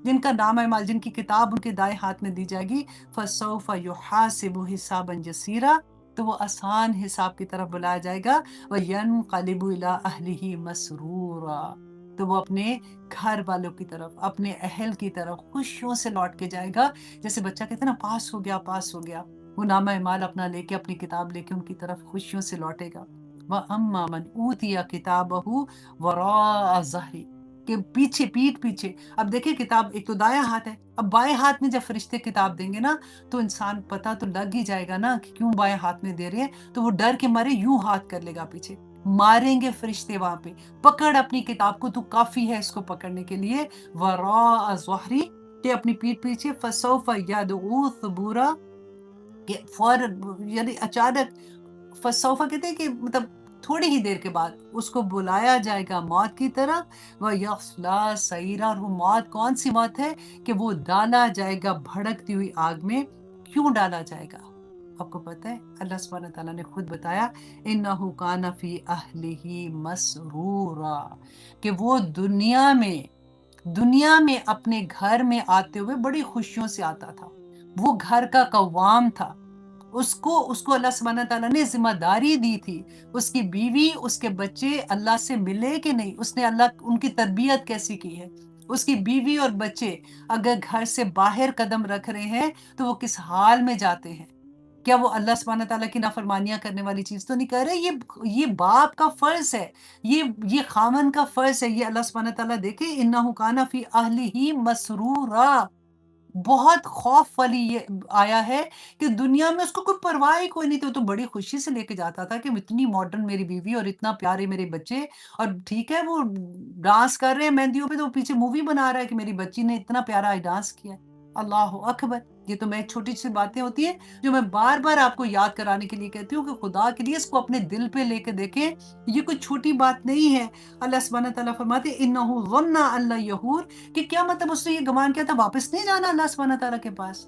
Speaker 1: جن کا نام اعمال، جن کی کتاب ان کے دائیں ہاتھ میں دی جائے گی، فَسَوْفَ يُحَاسَبُ حِسَابًا يَسِيرًا، تو وہ آسان حساب کی طرف بلایا جائے گا، وَيَنْقَلِبُ إِلَىٰ أَهْلِهِ مَسْرُورًا، تو وہ اپنے گھر والوں کی طرف، اپنے اہل کی طرف خوشیوں سے لوٹ کے جائے گا، جیسے بچہ کہتے ہیں نا، پاس ہو گیا، پاس ہو گیا، وہ نامہ اعمال اپنا لے کے، اپنی کتاب لے کے ان کی طرف خوشیوں سے لوٹے گا۔ وَأَمَّا مَنْ أُوتِيَ كِتَابَهُ وَرَاءَ ظَهْرِهِ، کہ پیچھے، پیٹھ پیچھے، اب دیکھیں کتاب ایک تو دایاں ہاتھ ہے، اب بائیں ہاتھ میں جب فرشتے کتاب دیں گے نا، تو انسان پتہ تو لگ ہی جائے گا نا کہ کیوں بائیں ہاتھ میں دے رہے ہیں، تو وہ ڈر کے مارے یوں ہاتھ کر لے گا پیچھے، ماریں گے فرشتے وہاں پہ، پکڑ اپنی کتاب کو، تو کافی ہے اس کو پکڑنے کے لیے، وراء ظہری، کہ اپنی پیٹھ پیچھے، فسوف یدعو ثبورا، کہ فوراً، یعنی اچانک، فسوفا کہتے ہیں کہ مطلب تھوڑی ہی دیر کے بعد اس کو بلایا جائے گا موت کی طرف، وَيَصْلَىٰ سَعِيرًا، اور وہ موت کون سی موت ہے، کہ وہ ڈالا جائے گا بھڑکتی ہوئی آگ میں، کیوں ڈالا جائے گا؟ آپ کو پتہ ہے اللہ سبحانہ تعالیٰ نے خود بتایا انہو کان فی اہلہ مسرورا، کہ وہ دنیا میں اپنے گھر میں آتے ہوئے بڑی خوشیوں سے آتا تھا، وہ گھر کا قوام تھا، اس کو اللہ سبحانہ تعالیٰ نے ذمہ داری دی تھی، اس کی بیوی اس کے بچے اللہ سے ملے کہ نہیں، اس نے ان کی تربیت کیسی کی ہے، اس کی بیوی اور بچے اگر گھر سے باہر قدم رکھ رہے ہیں تو وہ کس حال میں جاتے ہیں، کیا وہ اللہ سبحانہ تعالیٰ کی نافرمانیاں کرنے والی چیز تو نہیں کر رہے؟ یہ باپ کا فرض ہے، یہ خامن کا فرض ہے، یہ اللہ سبحانہ تعالیٰ دیکھے انہ کان فی اہلہ مسرورا، بہت خوف والی یہ آیا ہے کہ دنیا میں اس کو کوئی پرواہ ہی کوئی نہیں تھی، وہ تو بڑی خوشی سے لے کے جاتا تھا کہ اتنی ماڈرن میری بیوی اور اتنا پیارے میرے بچے، اور ٹھیک ہے وہ ڈانس کر رہے ہیں مہندیوں پہ تو پیچھے مووی بنا رہا ہے کہ میری بچی نے اتنا پیارا ڈانس کیا ہے۔ اللہ اکبر، یہ تو میں چھوٹی سی باتیں ہوتی ہیں جو میں بار بار آپ کو یاد کرانے کے لیے کہتی ہوں کہ خدا کے لیے اس کو اپنے دل پہ لے کے دیکھیں، یہ کوئی چھوٹی بات نہیں ہے۔ اللہ سبحانہ تعالیٰ فرماتے انہ ظن اللہ یحور، کہ کیا مطلب اس نے یہ گمان کیا تھا واپس نہیں جانا اللہ سبحانہ تعالیٰ کے پاس؟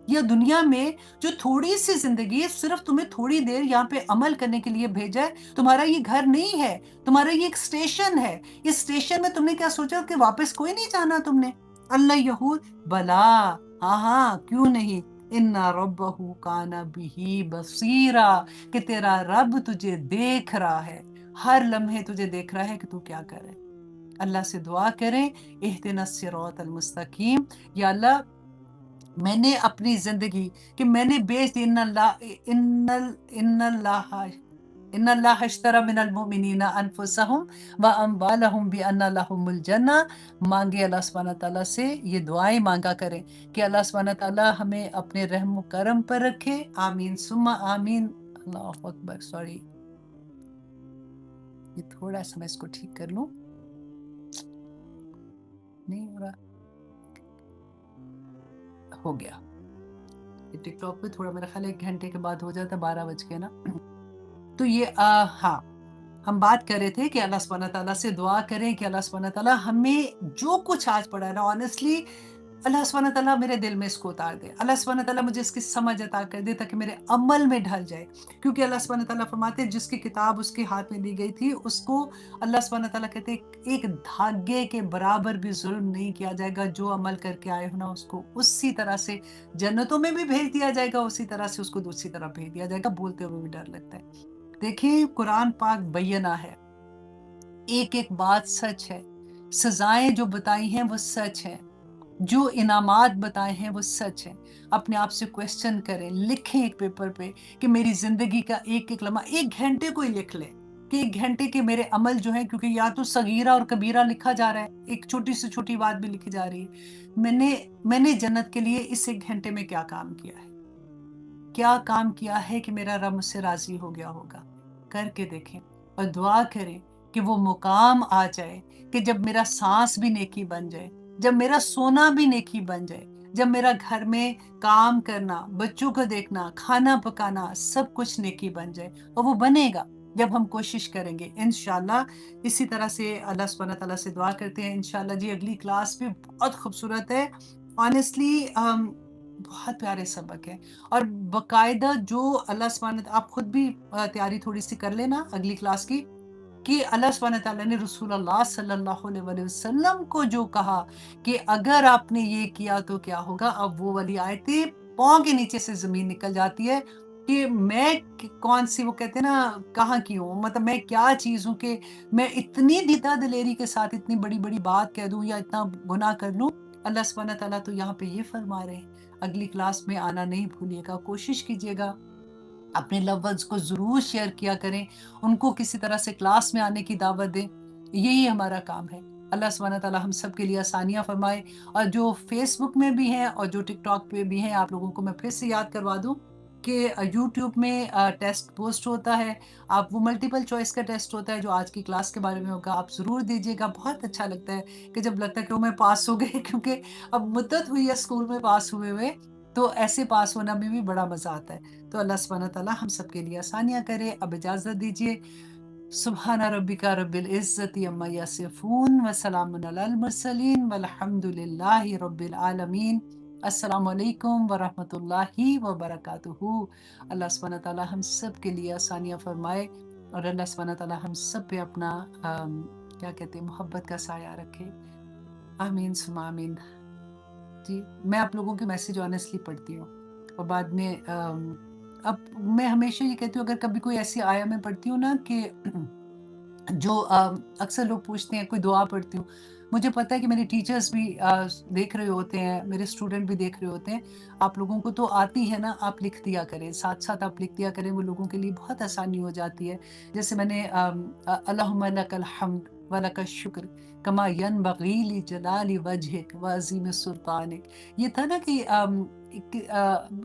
Speaker 1: یا دنیا میں جو تھوڑی سی زندگی ہے، صرف تمہیں تھوڑی دیر یہاں پہ عمل کرنے کے لیے بھیجا ہے، تمہارا یہ گھر نہیں ہے، تمہارا یہ ایک اسٹیشن ہے، اس اسٹیشن میں تم نے کیا سوچا کہ واپس کوئی نہیں جانا تم نے؟ اللہ یحور، بلا، ہاں کیوں نہیں، ان ربہ کان بہ بصیرا، کہ تیرا رب تجھے دیکھ رہا ہے، ہر لمحے تجھے دیکھ رہا ہے کہ تو کیا کر رہے۔ اللہ سے دعا کریں اہدنا الصراط المستقیم، یا اللہ میں نے اپنی زندگی کہ میں نے بیچ دی، ان اللہ اشترى من المؤمنین انفسهم واموالهم بان لهم الجنہ، مانگے اللہ سبحانہ تعالیٰ سے یہ دعائیں مانگا کریں کہ اللہ سبحانہ تعالیٰ ہمیں اپنے رحم و کرم پر رکھے، آمین ثم آمین۔ اللہ اکبر، سوری یہ تھوڑا سا میں اس کو ٹھیک کر لوں، نہیں ہو رہا، ہو گیا۔ ٹک ٹاک پہ تھوڑا میرا خیال 1 گھنٹے کے بعد ہو جاتا، 12 بج کے نا۔ تو یہ ہاں ہم بات کر رہے تھے کہ اللہ سبحانہ تعالیٰ سے دعا کریں کہ اللہ سبحانہ تعالیٰ ہمیں جو کچھ آج پڑھا ہے نا، آنیسٹلی اللہ سبحانہ تعالیٰ میرے دل میں اس کو اتار دے، اللہ سبحانہ تعالیٰ مجھے اس کی سمجھ عطا کر دے تاکہ میرے عمل میں ڈھل جائے، کیونکہ اللہ سبحانہ تعالیٰ فرماتے ہیں جس کی کتاب اس کے ہاتھ میں دی گئی تھی اس کو اللہ سبحانہ تعالیٰ کہتے ہیں ایک دھاگے کے برابر بھی ظلم نہیں کیا جائے گا، جو عمل کر کے آئے ہو نا اس کو اسی طرح سے جنتوں میں بھی بھیج دیا جائے گا، اسی طرح سے اس کو دوسری طرح بھیج دیا جائے گا۔ بولتے ہوئے بھی ڈر لگتا ہے۔ دیکھیں قرآن پاک بینہ ہے، ایک ایک بات سچ ہے، سزائیں جو بتائی ہیں وہ سچ ہے، جو انعامات بتائے ہیں وہ سچ ہے۔ اپنے آپ سے کویسچن کریں، لکھیں ایک پیپر پہ کہ میری زندگی کا ایک ایک لمحہ، 1 گھنٹے کو ہی لکھ لیں کہ 1 گھنٹے کے میرے عمل جو ہیں، کیونکہ یا تو صغیرہ اور کبیرہ لکھا جا رہا ہے، ایک چھوٹی سے چھوٹی بات بھی لکھی جا رہی ہے، میں نے جنت کے لیے اس 1 گھنٹے میں کیا کام کیا ہے، کیا کام کیا ہے کہ میرا رب مجھ سے راضی ہو گیا ہوگا، کر کے دیکھیں اور دعا کریں کہ وہ مقام آ جائے کہ جب میرا سانس بھی نیکی بن جائے، جب میرا سونا بھی نیکی بن جائے، جب میرا گھر میں کام کرنا، بچوں کو دیکھنا، کھانا پکانا سب کچھ نیکی بن جائے، اور وہ بنے گا جب ہم کوشش کریں گے انشاءاللہ۔ اسی طرح سے اللہ سبحانہ تعالیٰ سے دعا کرتے ہیں انشاءاللہ۔ جی اگلی کلاس بھی بہت خوبصورت ہے، آنیسٹلی بہت پیارے سبق ہے، اور باقاعدہ جو اللہ سبحانہ آپ خود بھی تیاری تھوڑی سی کر لینا اگلی کلاس کی، کہ اللہ سبحانہ تعالیٰ نے رسول اللہ صلی اللہ علیہ وآلہ وسلم کو جو کہا کہ اگر آپ نے یہ کیا تو کیا ہوگا، اب وہ والی آیتیں پاؤں کے نیچے سے زمین نکل جاتی ہے کہ میں کون سی، وہ کہتے ہیں نا کہاں کی ہوں، مطلب میں کیا چیز ہوں کہ میں اتنی دیتا دلیری کے ساتھ اتنی بڑی بڑی بات کہہ دوں یا اتنا گناہ کر لوں۔ اللہ سبحانہ تعالیٰ تو یہاں پہ یہ فرما رہے ہیں۔ اگلی کلاس میں آنا نہیں بھولیے گا، کوشش کیجیے گا، اپنے لو ونس کو ضرور شیئر کیا کریں، ان کو کسی طرح سے کلاس میں آنے کی دعوت دیں، یہی ہمارا کام ہے۔ اللہ سبحانہ تعالیٰ ہم سب کے لیے آسانیاں فرمائے، اور جو فیس بک میں بھی ہیں اور جو ٹک ٹاک پہ بھی ہیں، آپ لوگوں کو میں پھر سے یاد کروا دوں کہ یوٹیوب میں ٹیسٹ پوسٹ ہوتا ہے، آپ وہ ملٹیپل چوائس کا ٹیسٹ ہوتا ہے جو آج کی کلاس کے بارے میں ہوگا، آپ ضرور دیجیے گا۔ بہت اچھا لگتا ہے کہ جب لگتا ہے کہ وہ میں پاس ہو گئے، کیونکہ اب مدت ہوئی ہے اسکول میں پاس ہوئے تو ایسے پاس ہونا میں بھی بڑا مزہ آتا ہے۔ تو اللہ سبحانہ تعالیٰ ہم سب کے لیے آسانیاں کرے۔ اب اجازت دیجیے، سبحان ربک رب العزت عما یصفون وسلام علی المرسلین والحمد للہ رب العالمین۔ अस्सलाम वालेकुम वरहमतुल्लाहि वबरकातुहू। अल्लाह सुब्हानहू व तआला हम सब के लिए आसानियाँ फरमाए और अल्लाह सुब्हानहू व तआला हम सब पे अपना क्या कहते हैं मोहब्बत का साया रखे। आमीन सुम्मा आमीन। जी, मैं आप लोगों के मैसेज ऑनेस्टली पढ़ती हूँ और बाद में अब मैं हमेशा ये कहती हूँ अगर कभी कोई ऐसी आया मैं पढ़ती हूँ ना कि जो अक्सर लोग पूछते हैं कोई दुआ पढ़ती हूँ। मुझे पता है कि मेरे टीचर्स भी देख रहे होते हैं, मेरे स्टूडेंट भी देख रहे होते हैं। आप लोगों को तो आती है ना, आप लिख दिया करें, साथ-साथ आप लिख दिया करें, वो लोगों के लिए बहुत आसानी हो जाती है। जैसे मैंने अल्लाहुम्मा लकल हम्द व लकश शुक्र कमा यनबग़ी लिजलाली वजहिक व अज़ीम सुल्तानिक। ये था ना कि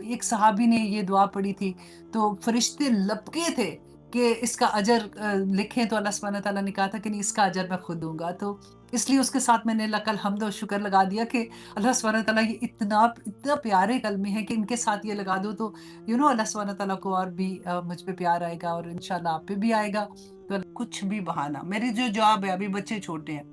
Speaker 1: एक सहाबी ने ये दुआ पढ़ी थी, तो फरिश्ते लपके थे कि इसका अजर लिखें, तो अल्लाह सुब्हानहू व तआला ने कहा था कि नहीं, इसका अजर मैं खुद दूँगा। तो इसलिए उसके साथ मैंने लकल हम्द और शुक्र लगा दिया कि अल्लाह सुब्हानहू व तआला ये इतना इतना प्यारे कलमे हैं कि इनके साथ ये लगा दो तो अल्लाह सुब्हानहू व तआला को और भी मुझ पे प्यार आएगा और इंशाल्लाह आप पे भी आएगा। तो कुछ भी बहाना, मेरी जो जॉब है, अभी बच्चे छोटे हैं,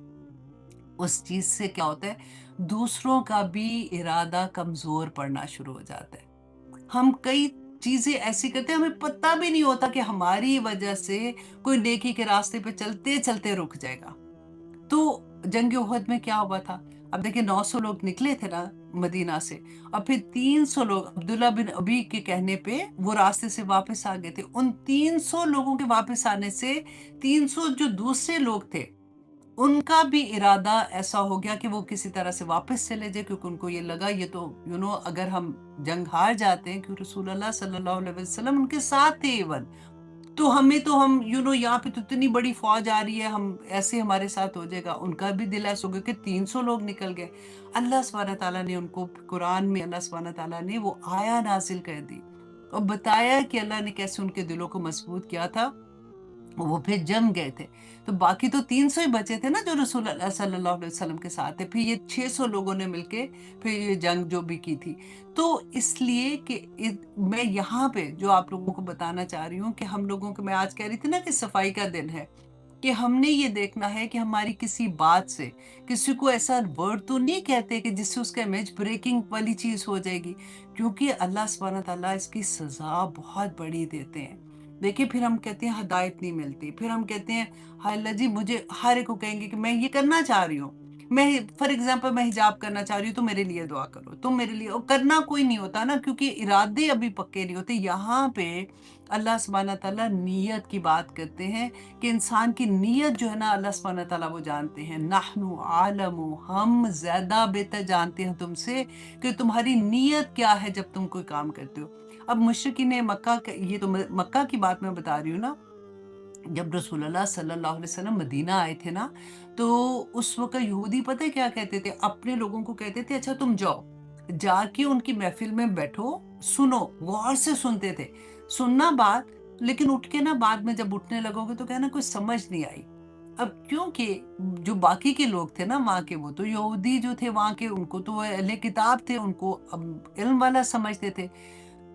Speaker 1: उस चीज़ से क्या होता है, दूसरों का भी इरादा कमज़ोर पड़ना शुरू हो जाता है। हम कई चीज़ें ऐसी करते हैं, हमें पता भी नहीं होता कि हमारी वजह से कोई नेकी के रास्ते पे चलते-चलते रुक जाएगा। तो जंग उहद में क्या हुआ था? अब देखिए 900 लोग निकले थे ना मदीना से और फिर 300 लोग अब्दुल्ला बिन अबी के कहने पे वो रास्ते से वापस आ गए थे। उन 300 लोगों के वापस आने से 300 जो दूसरे लोग थे, उनका भी इरादा ऐसा हो गया कि वो किसी तरह से वापस चले जाए, क्योंकि उनको ये लगा ये तो अगर हम जंग हार जाते हैं, क्योंकि रसूलुल्लाह सल्लल्लाहु अलैहि वसल्लम उनके साथ थे इवन, तो हमें तो हम यहाँ पे तो इतनी बड़ी फौज आ रही है, हम ऐसे हमारे साथ हो जाएगा। उनका भी दिल ऐसा हो गया कि 300 लोग निकल गए। अल्लाह सुब्हानहू तआला ने उनको कुरान में अल्लाह सुब्हानहू तआला ने वो आया नाज़िल कर दी और बताया कि अल्लाह ने कैसे उनके दिलों को मजबूत किया था। वो फिर जम गए थे। तो बाकी तो 300 ही बचे थे ना जो रसूल अल्लाह सल्लल्लाहु अलैहि वसल्लम के साथ थे। फिर ये 600 लोगों ने मिलके फिर ये जंग जो भी की थी। तो इसलिए कि मैं यहाँ पे जो आप लोगों को बताना चाह रही हूँ कि हम लोगों को, मैं आज कह रही थी ना कि सफाई का दिन है, कि हमने ये देखना है कि हमारी किसी बात से किसी को ऐसा वर्ड तो नहीं कहते कि जिससे उसका इमेज ब्रेकिंग वाली चीज़ हो जाएगी, क्योंकि अल्लाह सुब्हानहू व तआला इसकी सज़ा बहुत बड़ी देते हैं। देखिए फिर हम कहते हैं हिदायत नहीं मिलती, फिर हम कहते हैं हाय अल्लाह जी, मुझे हर एक को कहेंगे कि मैं ये करना चाह रही हूँ, मैं फॉर एग्जांपल मैं हिजाब करना चाह रही हूँ तो मेरे लिए दुआ करो, तुम मेरे लिए, और करना कोई नहीं होता ना, क्योंकि इरादे अभी पक्के नहीं होते। यहाँ पे अल्लाह सुब्हानहू व तआला नीयत की बात करते हैं कि इंसान की नीयत जो है ना, अल्लाह सुब्हानहू व तआला वो जानते हैं। नहनु आलमु, हम ज़्यादा बेहतर जानते हैं तुमसे कि तुम्हारी नीयत क्या है जब तुम कोई काम करते हो। अब मुशरिकीन मक्का, ये तो मक्का की बात मैं बता रही हूँ ना, जब रसूलुल्लाह सल्लल्लाहु अलैहि वसल्लम मदीना आए थे ना, तो उस वक़्त यहूदी पता है क्या कहते थे? अपने लोगों को कहते थे अच्छा तुम जाओ, जाके उनकी महफ़िल में बैठो, सुनो, गौर से सुनते थे। सुनना बात, लेकिन उठ के ना बाद में जब उठने लगोगे तो कहना कुछ समझ नहीं आई। अब क्योंकि जो बाकी के लोग थे ना वहाँ के, वो तो यहूदी जो थे वहाँ के, उनको तो वो अहले किताब थे, उनको इल्म वाला समझते थे।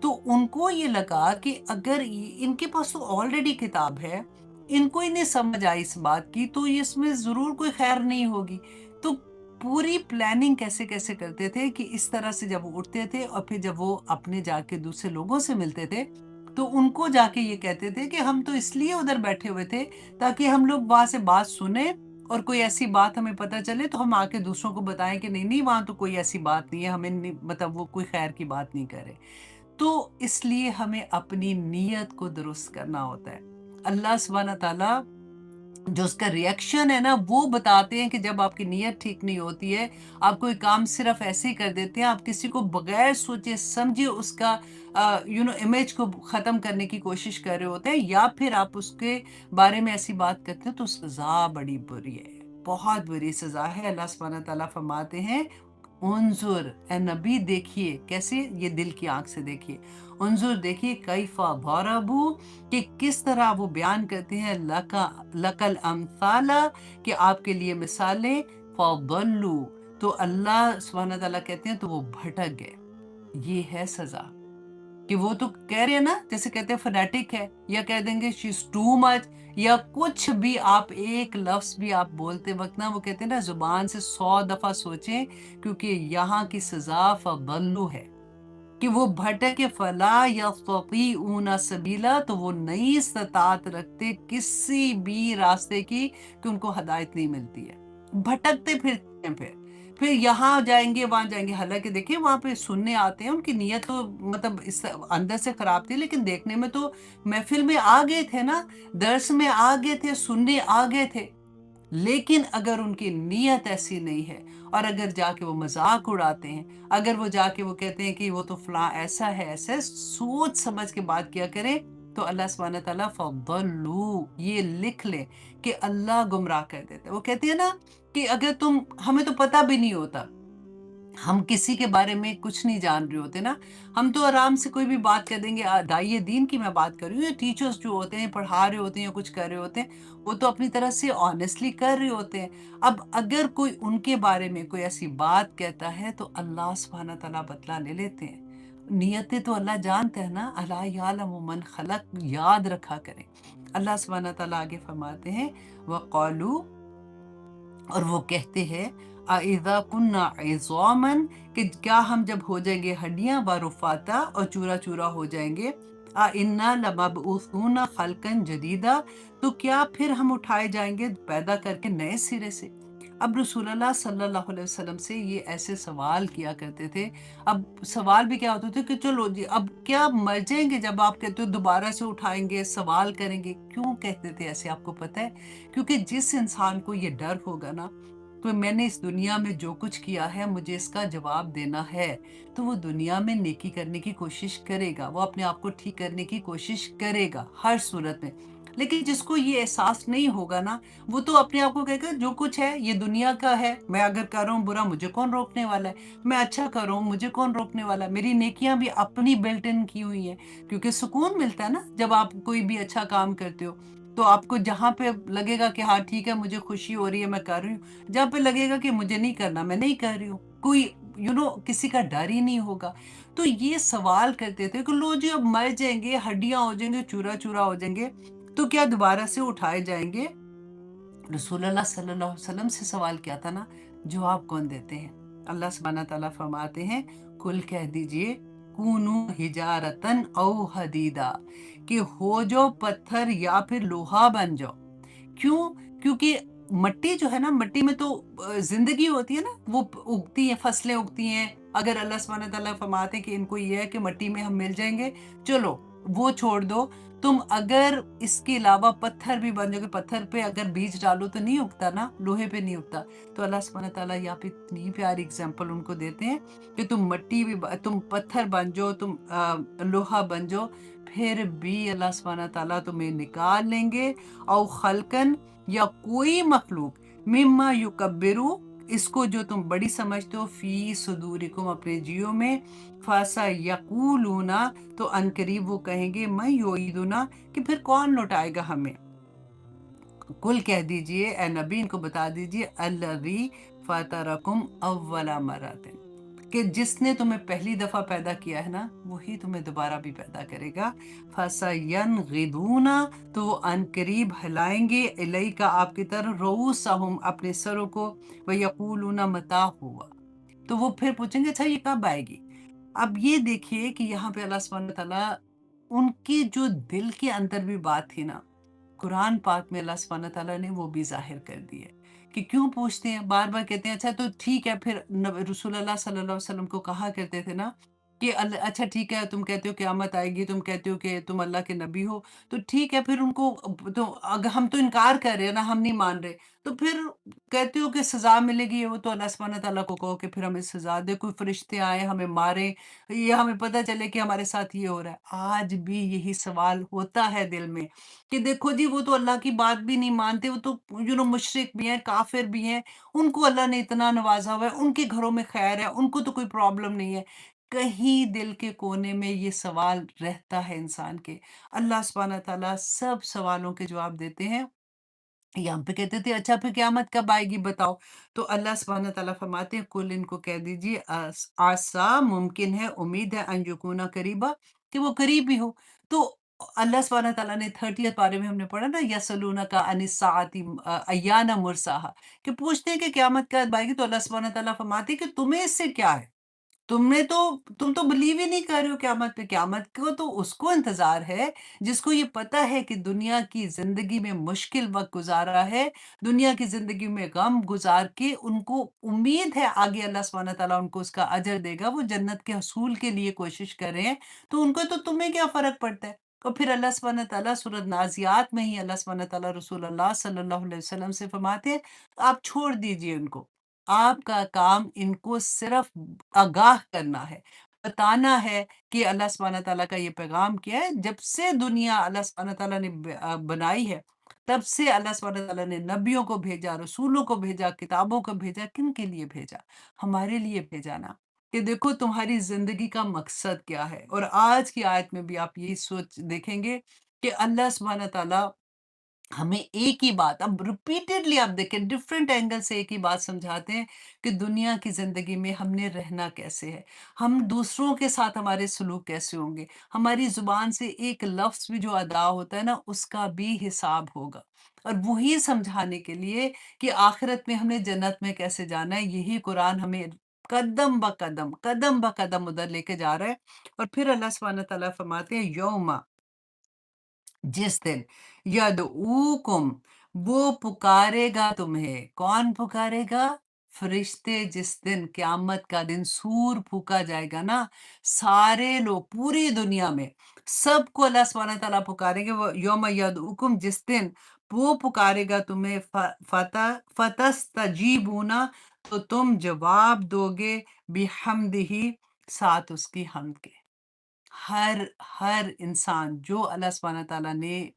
Speaker 1: तो उनको ये लगा कि अगर इनके पास तो ऑलरेडी किताब है, इनको ही नहीं समझ आई इस बात की, तो ये इसमें ज़रूर कोई खैर नहीं होगी। तो पूरी प्लानिंग कैसे-कैसे करते थे कि इस तरह से जब वो उठते थे और फिर जब वो अपने जाके दूसरे लोगों से मिलते थे, तो उनको जाके ये कहते थे कि हम तो इसलिए उधर बैठे हुए थे ताकि हम लोग वहाँ से बात सुने और कोई ऐसी बात हमें पता चले तो हम आके दूसरों को बताएँ कि नहीं-नहीं, वहाँ तो कोई ऐसी बात नहीं है, हमें नहीं, मतलब वो कोई खैर की बात नहीं कर रहे। तो इसलिए हमें अपनी नीयत को दुरुस्त करना होता है। अल्लाह सुब्हानहू व तआला जो उसका रिएक्शन है ना, वो बताते हैं कि जब आपकी नीयत ठीक नहीं होती है, आप कोई काम सिर्फ़ ऐसे ही कर देते हैं, आप किसी को बगैर सोचे समझे उसका इमेज को ख़त्म करने की कोशिश कर रहे होते हैं, या फिर आप उसके बारे में ऐसी बात करते हैं तो सज़ा बड़ी बुरी है, बहुत बुरी सज़ा है। अल्लाह सुब्हानहू व तआला फरमाते हैं, उन्जुर, ए नबी देखिए, कैसे, ये दिल की आँख से देखिए। उन्जुर, देखिए, कैफ़ा ضरबू, कि किस तरह वो बयान करते हैं, लकल अम्साला, कि आपके लिए मिसालें, फ़ज़ल्लू, तो अल्लाह सुब्हानहू व तआला कहते हैं तो वो भटक गए। ये है सज़ा। कि वो तो कह रहे हैं ना, जैसे कहते हैं फनाटिक है, या कह देंगे शी इज़ टू मच, یا کچھ بھی آپ ایک لفظ بھی آپ بولتے وقت نا، وہ کہتے ہیں نا زبان سے 100 دفعہ سوچیں، کیونکہ یہاں کی سزا فضلو ہے کہ وہ بھٹکے فلا یستطیعون سبیلا، تو وہ نئی استطاعت رکھتے کسی بھی راستے کی کہ ان کو ہدایت نہیں ملتی ہے، بھٹکتے پھرتے ہیں پھر یہاں جائیں گے وہاں جائیں گے، حالانکہ دیکھیں وہاں پہ سننے آتے ہیں، ان کی نیت تو مطلب اس اندر سے خراب تھی، لیکن دیکھنے میں تو محفل میں آ گئے تھے نا، درس میں آ گئے تھے، سننے آ گئے تھے، لیکن اگر ان کی نیت ایسی نہیں ہے، اور اگر جا کے وہ مذاق اڑاتے ہیں، اگر وہ جا کے وہ کہتے ہیں کہ وہ تو فلاں ایسا ہے ایسا ہے، سوچ سمجھ کے بات کیا کریں، تو اللہ سبحانہ تعالیٰ فضلو یہ لکھ لے کہ اللہ گمراہ کر دیتے، وہ کہتے ہیں نا کہ اگر ہمیں تو پتہ بھی نہیں ہوتا، ہم کسی کے بارے میں کچھ نہیں جان رہے ہوتے نا، ہم تو آرام سے کوئی بھی بات کر دیں گے، داعیہ دین کی میں بات کر رہی ہوں، یا ٹیچرز جو ہوتے ہیں پڑھا رہے ہوتے ہیں یا کچھ کر رہے ہوتے ہیں، وہ تو اپنی طرح سے آنیسٹلی کر رہے ہوتے ہیں۔ اب اگر کوئی ان کے بارے میں کوئی ایسی بات کہتا ہے تو اللہ سبحانہ تعالیٰ بدلہ لے لیتے ہیں، نیتیں تو اللہ جانتے ہیں نا، الا یعلم من خلق، یاد رکھا کریں۔ اللہ سبحانہ تعالیٰ آگے فرماتے ہیں وقالو، اور وہ کہتے ہیں اذا كنا عظاما، کہ کیا ہم جب ہو جائیں گے ہڈیاں ورفاتا اور چورا چورا ہو جائیں گے، انا لمبعوثون خلقا جدیدا، تو کیا پھر ہم اٹھائے جائیں گے پیدا کر کے نئے سرے سے۔ اب رسول اللہ صلی اللہ علیہ وسلم سے یہ ایسے سوال کیا کرتے تھے، اب سوال بھی کیا ہوتے تھے کہ چلو جی اب کیا مر جائیں گے، جب آپ کہتے ہو دوبارہ سے اٹھائیں گے، سوال کریں گے، کیوں کہتے تھے ایسے آپ کو پتہ ہے؟ کیونکہ جس انسان کو یہ ڈر ہوگا نا، تو میں نے اس دنیا میں جو کچھ کیا ہے مجھے اس کا جواب دینا ہے، تو وہ دنیا میں نیکی کرنے کی کوشش کرے گا، وہ اپنے آپ کو ٹھیک کرنے کی کوشش کرے گا ہر صورت میں۔ لیکن جس کو یہ احساس نہیں ہوگا نا، وہ تو اپنے آپ کو کہے گا جو کچھ ہے یہ دنیا کا ہے، میں اگر کر رہا ہوں برا مجھے کون روکنے والا ہے، میں اچھا کر رہا ہوں مجھے کون روکنے والا ہے، میری نیکیاں بھی اپنی بلٹ ان کی ہوئی ہیں، کیونکہ سکون ملتا ہے نا جب آپ کوئی بھی اچھا کام کرتے ہو، تو آپ کو جہاں پہ لگے گا کہ ہاں ٹھیک ہے مجھے خوشی ہو رہی ہے میں کر رہی ہوں، جہاں پہ لگے گا کہ مجھے نہیں کرنا میں نہیں کر رہی ہوں، کوئی کسی کا ڈر ہی نہیں ہوگا۔ تو یہ سوال کرتے تھے کہ لو جی اب مر جائیں گے، ہڈیاں ہو جائیں گے، چورا چورا ہو جائیں گے، تو کیا دوبارہ سے اٹھائے جائیں گے؟ رسول اللہ صلی اللہ علیہ وسلم سے سوال کیا تھا نا، جواب کون دیتے ہیں؟ اللہ سبحانہ تعالیٰ فرماتے ہیں کل کہہ دیجئے کونو حجارتن او حدیدہ، کہ ہو جو پتھر یا پھر لوہا بن جاؤ۔ کیوں؟ کیونکہ مٹی جو ہے نا، مٹی میں تو زندگی ہوتی ہے نا، وہ اگتی ہیں، فصلیں اگتی ہیں، اگر اللہ سبحانہ تعالیٰ فرماتے ہیں کہ ان کو یہ ہے کہ مٹی میں ہم مل جائیں گے، چلو وہ چھوڑ دو، تم اگر اس کے علاوہ پتھر بھی بن جاؤ گے، پتھر پہ اگر بیج ڈالو تو نہیں اگتا نا، لوہے پہ نہیں اگتا، تو اللہ سبحانہ تعالیٰ یہاں پہ اتنی پیاری اگزامپل ان کو دیتے ہیں کہ تم مٹی بھی تم پتھر بن جاؤ، تم لوہا بن جاؤ، پھر بھی اللہ سبحانہ تعالیٰ تمہیں نکال لیں گے، او خلقن، یا کوئی مخلوق، مما یکبرو، اس کو جو تم بڑی سمجھتے ہو، فی صدورکم، اپنے جیوں میں، فاسا یقولونا، تو انقریب وہ کہیں گے میں یعیدنا، کہ پھر کون لوٹائے گا ہمیں؟ کل کہہ دیجئے اے نبی، ان کو بتا دیجئے الذی فطرکم اول مرۃ، کہ جس نے تمہیں پہلی دفعہ پیدا کیا ہے نا، وہی تمہیں دوبارہ بھی پیدا کرے گا۔ فَسَيَنْغِضُونَ، تو وہ عنقریب ہلائیں گے، الیک، آپ کی طرف، رؤوسہم، اپنے سروں کو، وَيَقُولُونَ مَتَىٰ هُوَ، تو وہ پھر پوچھیں گے اچھا یہ کب آئے گی؟ اب یہ دیکھیے کہ یہاں پہ اللہ سبحانہ تعالیٰ ان کی جو دل کے اندر بھی بات تھی نا، قرآن پاک میں اللہ سبحانہ تعالیٰ نے وہ بھی ظاہر کر دی ہے، کہ کیوں پوچھتے ہیں بار بار، کہتے ہیں اچھا تو ٹھیک ہے، پھر رسول اللہ صلی اللہ علیہ وسلم کو کہا کرتے تھے نا کہ اچھا ٹھیک ہے تم کہتے ہو قیامت آئے گی، تم کہتے ہو کہ تم اللہ کے نبی ہو، تو ٹھیک ہے پھر ان کو، تو اگر ہم تو انکار کر رہے ہیں نا، ہم نہیں مان رہے، تو پھر کہتے ہو کہ سزا ملے گی، وہ تو اللہ سبحانہ تعالیٰ کو کہو کہ پھر ہمیں سزا دے، کوئی فرشتے آئے ہمیں مارے، یا ہمیں پتہ چلے کہ ہمارے ساتھ یہ ہو رہا ہے۔ آج بھی یہی سوال ہوتا ہے دل میں کہ دیکھو جی وہ تو اللہ کی بات بھی نہیں مانتے، وہ تو مشرک بھی ہیں، کافر بھی ہیں، ان کو اللہ نے اتنا نوازا ہوا ہے، ان کے گھروں میں خیر ہے، ان کو تو کوئی پرابلم نہیں ہے۔ کہیں دل کے کونے میں یہ سوال رہتا ہے انسان کے، اللہ سبحانہ تعالیٰ سب سوالوں کے جواب دیتے ہیں۔ یہاں پہ کہتے تھے اچھا پھر قیامت کب آئے گی بتاؤ، تو اللہ سبحانہ تعالیٰ فرماتے ہیں کل، ان کو کہہ دیجیے آسا، ممکن ہے، امید ہے، ان یکونا قریبا، کہ وہ قریب بھی ہو۔ تو अल्लाह सुब्हानहू तआला ने 30th पारे में हमने पढ़ा ना, यसअलूनका अनिस्साअति अय्याना मुर्साहा, कि पूछते हैं कि क़यामत कब आएगी, तो अल्लाह सुब्हानहू तआला फरमाते हैं कि तुम्हें इससे क्या है? तुम तो बिलीव ही नहीं कर रहे हो क़यामत पे। क़यामत को तो उसको इंतज़ार है, जिसको ये पता है कि दुनिया की ज़िंदगी में मुश्किल वक़्त गुज़ारा है, दुनिया की ज़िंदगी में गम गुज़ार के उनको उम्मीद है आगे अल्लाह सुब्हानहू तआला उनको उसका अजर देगा, वो जन्नत के हसूल के लिए कोशिश कर रहे हैं, तो उनको तो तुम्हें क्या फ़र्क पड़ता है? और फिर अल्लाह सुब्हानहू तआला सूरत नाज़ियात में ही अल्लाह सुब्हानहू तआला रसूल अल्लाह सल्लल्लाहु अलैहि वसल्लम से फरमाते हैं, आप छोड़ दीजिए उनको। आपका काम इनको सिर्फ़ आगाह करना है, बताना है कि अल्लाह सुब्हानहू तआला का ये पैगाम क्या है। जब से दुनिया अल्लाह सुब्हानहू तआला ने बनाई है, तब से अल्लाह सुब्हानहू तआला ने नबियों को भेजा, रसूलों को भेजा, किताबों को भेजा, किनके लिए भेजा? हमारे लिए भेजा ना, कि देखो तुम्हारी ज़िंदगी का मकसद क्या है। और आज की आयत में भी आप यही सोच देखेंगे कि अल्लाह सुब्हानहू तआला हमें एक ही बात, अब रिपीटेडली आप देखें डिफरेंट एंगल से एक ही बात समझाते हैं कि दुनिया की ज़िंदगी में हमने रहना कैसे है, हम दूसरों के साथ हमारे सलूक कैसे होंगे, हमारी ज़ुबान से एक लफ्ज़ भी जो अदा होता है ना, उसका भी हिसाब होगा। और वही समझाने के लिए कि आखिरत में हमने जन्नत में कैसे जाना है, यही कुरान हमें कदम ब कदम उधर लेके जा रहा है। और फिर अल्लाह सुब्हानहू तआला फरमाते हैं, यौमा, जिस दिन यदऊकुम, वो पुकारेगा तुम्हें। कौन पुकारेगा? फरिश्ते। जिस दिन क़यामत का दिन सूर फूँका जाएगा ना, सारे लोग पूरी दुनिया में सबको अल्लाह सुब्हानहू तआला पुकारेंगे। वो यौम यदऊकुम, जिस दिन वो पुकारेगा तुम्हें, फतस्तजीबूना, तो तुम जवाब दोगे, बिहम्दिही, साथ उसकी हम्द के। हर हर इंसान जो अल्लाह सुब्हानहू तआला ने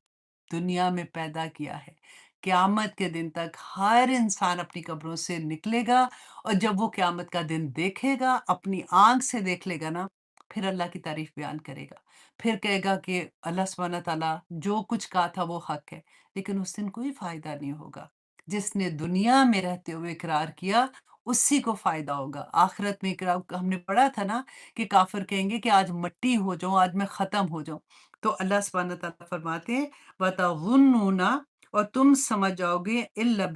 Speaker 1: दुनिया में पैदा किया है, क़यामत के दिन तक हर इंसान अपनी कब्रों से निकलेगा, और जब वो क़यामत का दिन देखेगा, अपनी आँख से देख लेगा ना, फिर अल्लाह की तारीफ़ बयान करेगा। फिर कहेगा कि अल्लाह सुब्हानहू तआला जो कुछ कहा था वो हक़ है, लेकिन उस दिन कोई फ़ायदा नहीं होगा। जिसने दुनिया में रहते हुए इक़रार किया, उसी को फ़ायदा होगा। आखिरत में इक़रार हमने पढ़ा था ना कि काफ़िर कहेंगे कि आज मट्टी हो जाऊँ, आज मैं ख़त्म हो जाऊँ। तो अल्लाह सुब्हानहू तआला फरमाते हैं, वतज़ुन्नूना, और तुम समझ जाओगे, इल्ला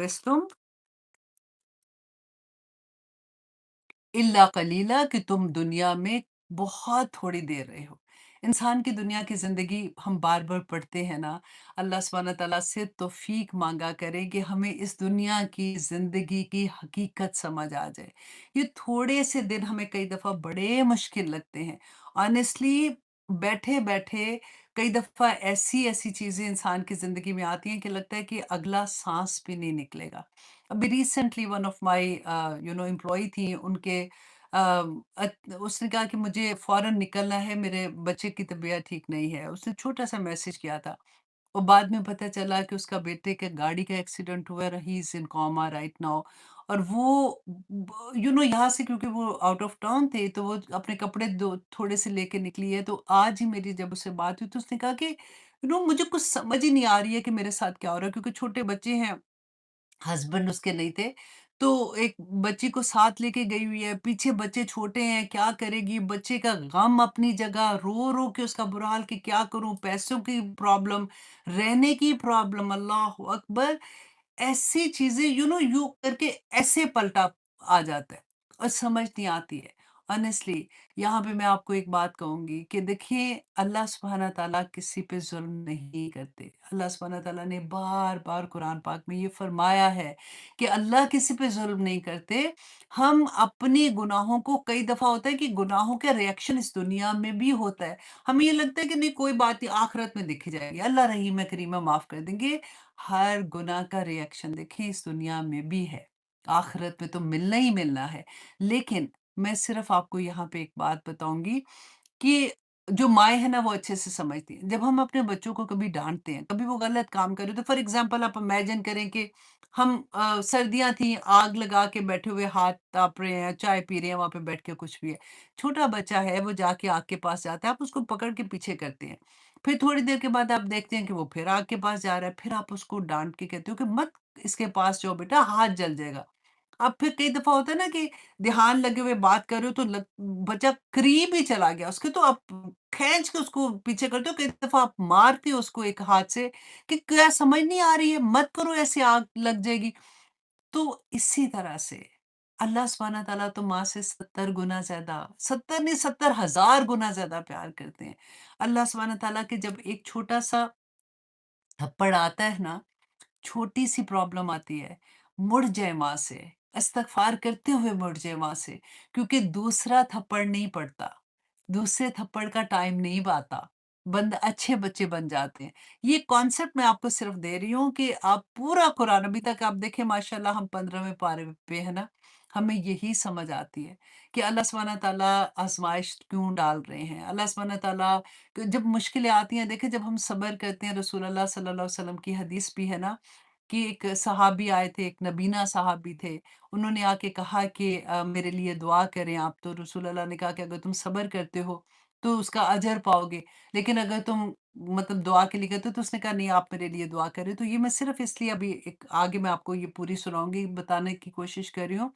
Speaker 1: कलीला, कि तुम दुनिया में बहुत थोड़ी देर रहे हो। इंसान की दुनिया की ज़िंदगी हम बार-बार पढ़ते हैं ना, अल्लाह सुब्हानहू तआला से तौफ़ीक माँगा करें कि हमें इस दुनिया की ज़िंदगी की हकीकत समझ आ जाए। ये थोड़े से दिन हमें कई दफ़ा बड़े मुश्किल लगते हैं। ऑनेस्टली बैठे-बैठे कई दफ़ा ऐसी-ऐसी चीज़ें इंसान की ज़िंदगी में आती हैं कि लगता है कि अगला साँस भी नहीं निकलेगा। अभी recently one of my employee थी, उनके उसने कहा कि मुझे फ़ौरन निकलना है, मेरे बच्चे की तबीयत ठीक नहीं है। उसने छोटा-सा मैसेज किया था, और बाद में पता चला कि उसका बेटे के गाड़ी का एक्सीडेंट हुआ है, he is in coma right now. और वो यहाँ से, क्योंकि वो आउट ऑफ टाउन थे, तो वो अपने कपड़े दो थोड़े से लेके निकली है। तो आज ही मेरी जब उससे बात हुई, तो उसने कहा कि मुझे कुछ समझ ही नहीं आ रही है कि मेरे साथ क्या हो रहा है, क्योंकि छोटे बच्चे हैं, हस्बैंड उसके नहीं थे, तो एक बच्ची को साथ लेके गई हुई है, पीछे बच्चे छोटे हैं, क्या करेगी? बच्चे का गम अपनी जगह, रो-रो के उसका बुरा हाल कि क्या करूँ? पैसों की प्रॉब्लम, रहने की प्रॉब्लम, अल्लाहू अकबर! ऐसी चीज़ें यूँ करके ऐसे पलटा आ जाता है, और समझ नहीं आती है। ऑनेस्टली यहाँ पे मैं आपको एक बात कहूँगी कि देखिए, अल्लाह सुब्हानहू तआला किसी पे ज़ुल्म नहीं करते। अल्लाह सुब्हानहू तआला ने बार-बार कुरान पाक में ये फ़रमाया है कि अल्लाह किसी पे ज़ुल्म नहीं करते। हम अपने गुनाहों को, कई दफ़ा होता है कि गुनाहों का रिएक्शन इस दुनिया में भी होता है। हमें ये लगता है कि नहीं कोई बात नहीं, आखिरत में देखी जाएगी, अल्लाह रहीम है, करीम है, माफ़ कर देंगे। हर गुनाह का रिएक्शन देखें इस दुनिया में भी है, आखिरत में तो मिलना ही मिलना है। लेकिन मैं सिर्फ़ आपको यहाँ पे एक बात बताऊँगी कि जो माएँ हैं ना, वो अच्छे से समझती हैं। जब हम अपने बच्चों को कभी डाँटते हैं, कभी वो गलत काम करे, तो फॉर एग्ज़ाम्पल आप इमेजिन करें कि हम सर्दियाँ थी, आग लगा के बैठे हुए हाथ ताप रहे हैं, चाय पी रहे हैं, वहाँ पे बैठ के कुछ भी है। छोटा बच्चा है, वो जाके आग के पास जाता है, आप उसको पकड़ के पीछे करते हैं। फिर थोड़ी देर के बाद आप देखते हैं कि वो फिर आग के पास जा रहा है, फिर आप उसको डाँट के कहते हो कि मत इसके पास जाओ बेटा, हाथ जल जाएगा। अब फिर कई दफ़ा होता है ना कि ध्यान लगे हुए बात कर रहे हो तो बच्चा करीब ही चला गया उसके, तो आप खींच के उसको पीछे करते हो, कई दफ़ा आप मारते हो उसको एक हाथ से कि क्या समझ नहीं आ रही है, मत करो ऐसे, आग लग जाएगी। तो इसी तरह से अल्लाह सुब्हानह तआला तो माँ से 70 गुना ज़्यादा, 70 नहीं 70,000 गुना ज़्यादा प्यार करते हैं। अल्लाह सुब्हानह तआला के जब एक छोटा-सा थप्पड़ आता है ना, छोटी-सी प्रॉब्लम आती है, मुड़ जाए वहाँ से, इस्तिग़फ़ार करते हुए मुड़ जाए वहाँ से, क्योंकि दूसरा थप्पड़ नहीं पड़ता, दूसरे थप्पड़ का टाइम नहीं आता, अच्छे बच्चे बन जाते हैं। ये कॉन्सेप्ट मैं आपको सिर्फ़ दे रही हूँ कि आप पूरा कुरान अभी तक आप देखें माशाअल्लाह हम 15वें पारे पे हैं ना, हमें यही समझ आती है कि अल्लाह सुब्हानह तआला आज़माइश क्यों डाल रहे हैं। अल्लाह सुब्हानह तआला जब मुश्किलें आती हैं, देखिए जब हम सब्र करते हैं, रसूल अल्लाह सल्लल्लाहु अलैहि वसल्लम की हदीस भी है ना कि एक सहाबी आए थे, एक नबीना सहाबी थे। उन्होंने आके कहा कि मेरे लिए दुआ करें आप। तो रसूल अल्लाह ने कहा कि अगर तुम सब्र करते हो, तो उसका अजर पाओगे। लेकिन अगर तुम मतलब दुआ के लिए कहते हो, तो उसने कहा नहीं आप मेरे लिए दुआ करें। तो ये मैं सिर्फ़ इसलिए अभी एक आगे मैं आपको ये पूरी सुनाऊँगी, बताने की कोशिश कर रही हूँ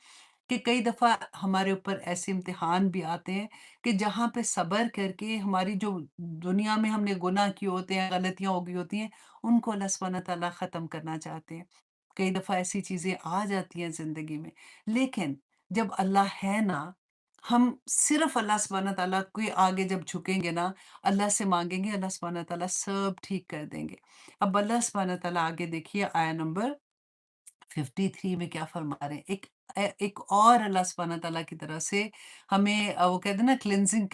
Speaker 1: कि कई दफ़ा हमारे ऊपर ऐसे इम्तिहान भी आते हैं कि जहाँ पे सब्र करके हमारी जो दुनिया में हमने गुनाह किए होते हैं, गलतियाँ हो गई होती हैं, उनको अल्लाह सुब्हानह तआला ख़त्म करना चाहते हैं। कई दफ़ा ऐसी चीज़ें आ जाती हैं ज़िंदगी में, लेकिन जब अल्लाह है ना, हम सिर्फ़ अल्लाह सुब्हानह तआला के आगे जब झुकेंगे ना, अल्लाह से माँगेंगे, अल्लाह सुब्हानह तआला सब ठीक कर देंगे। अब अल्लाह सुब्हानह तआला आगे देखिए आया नंबर 53 में क्या फरमा रहे हैं। एक और अल्लाह सुब्हानह तआला की तरफ से हमें वो कहते हैं ना क्लींजिंग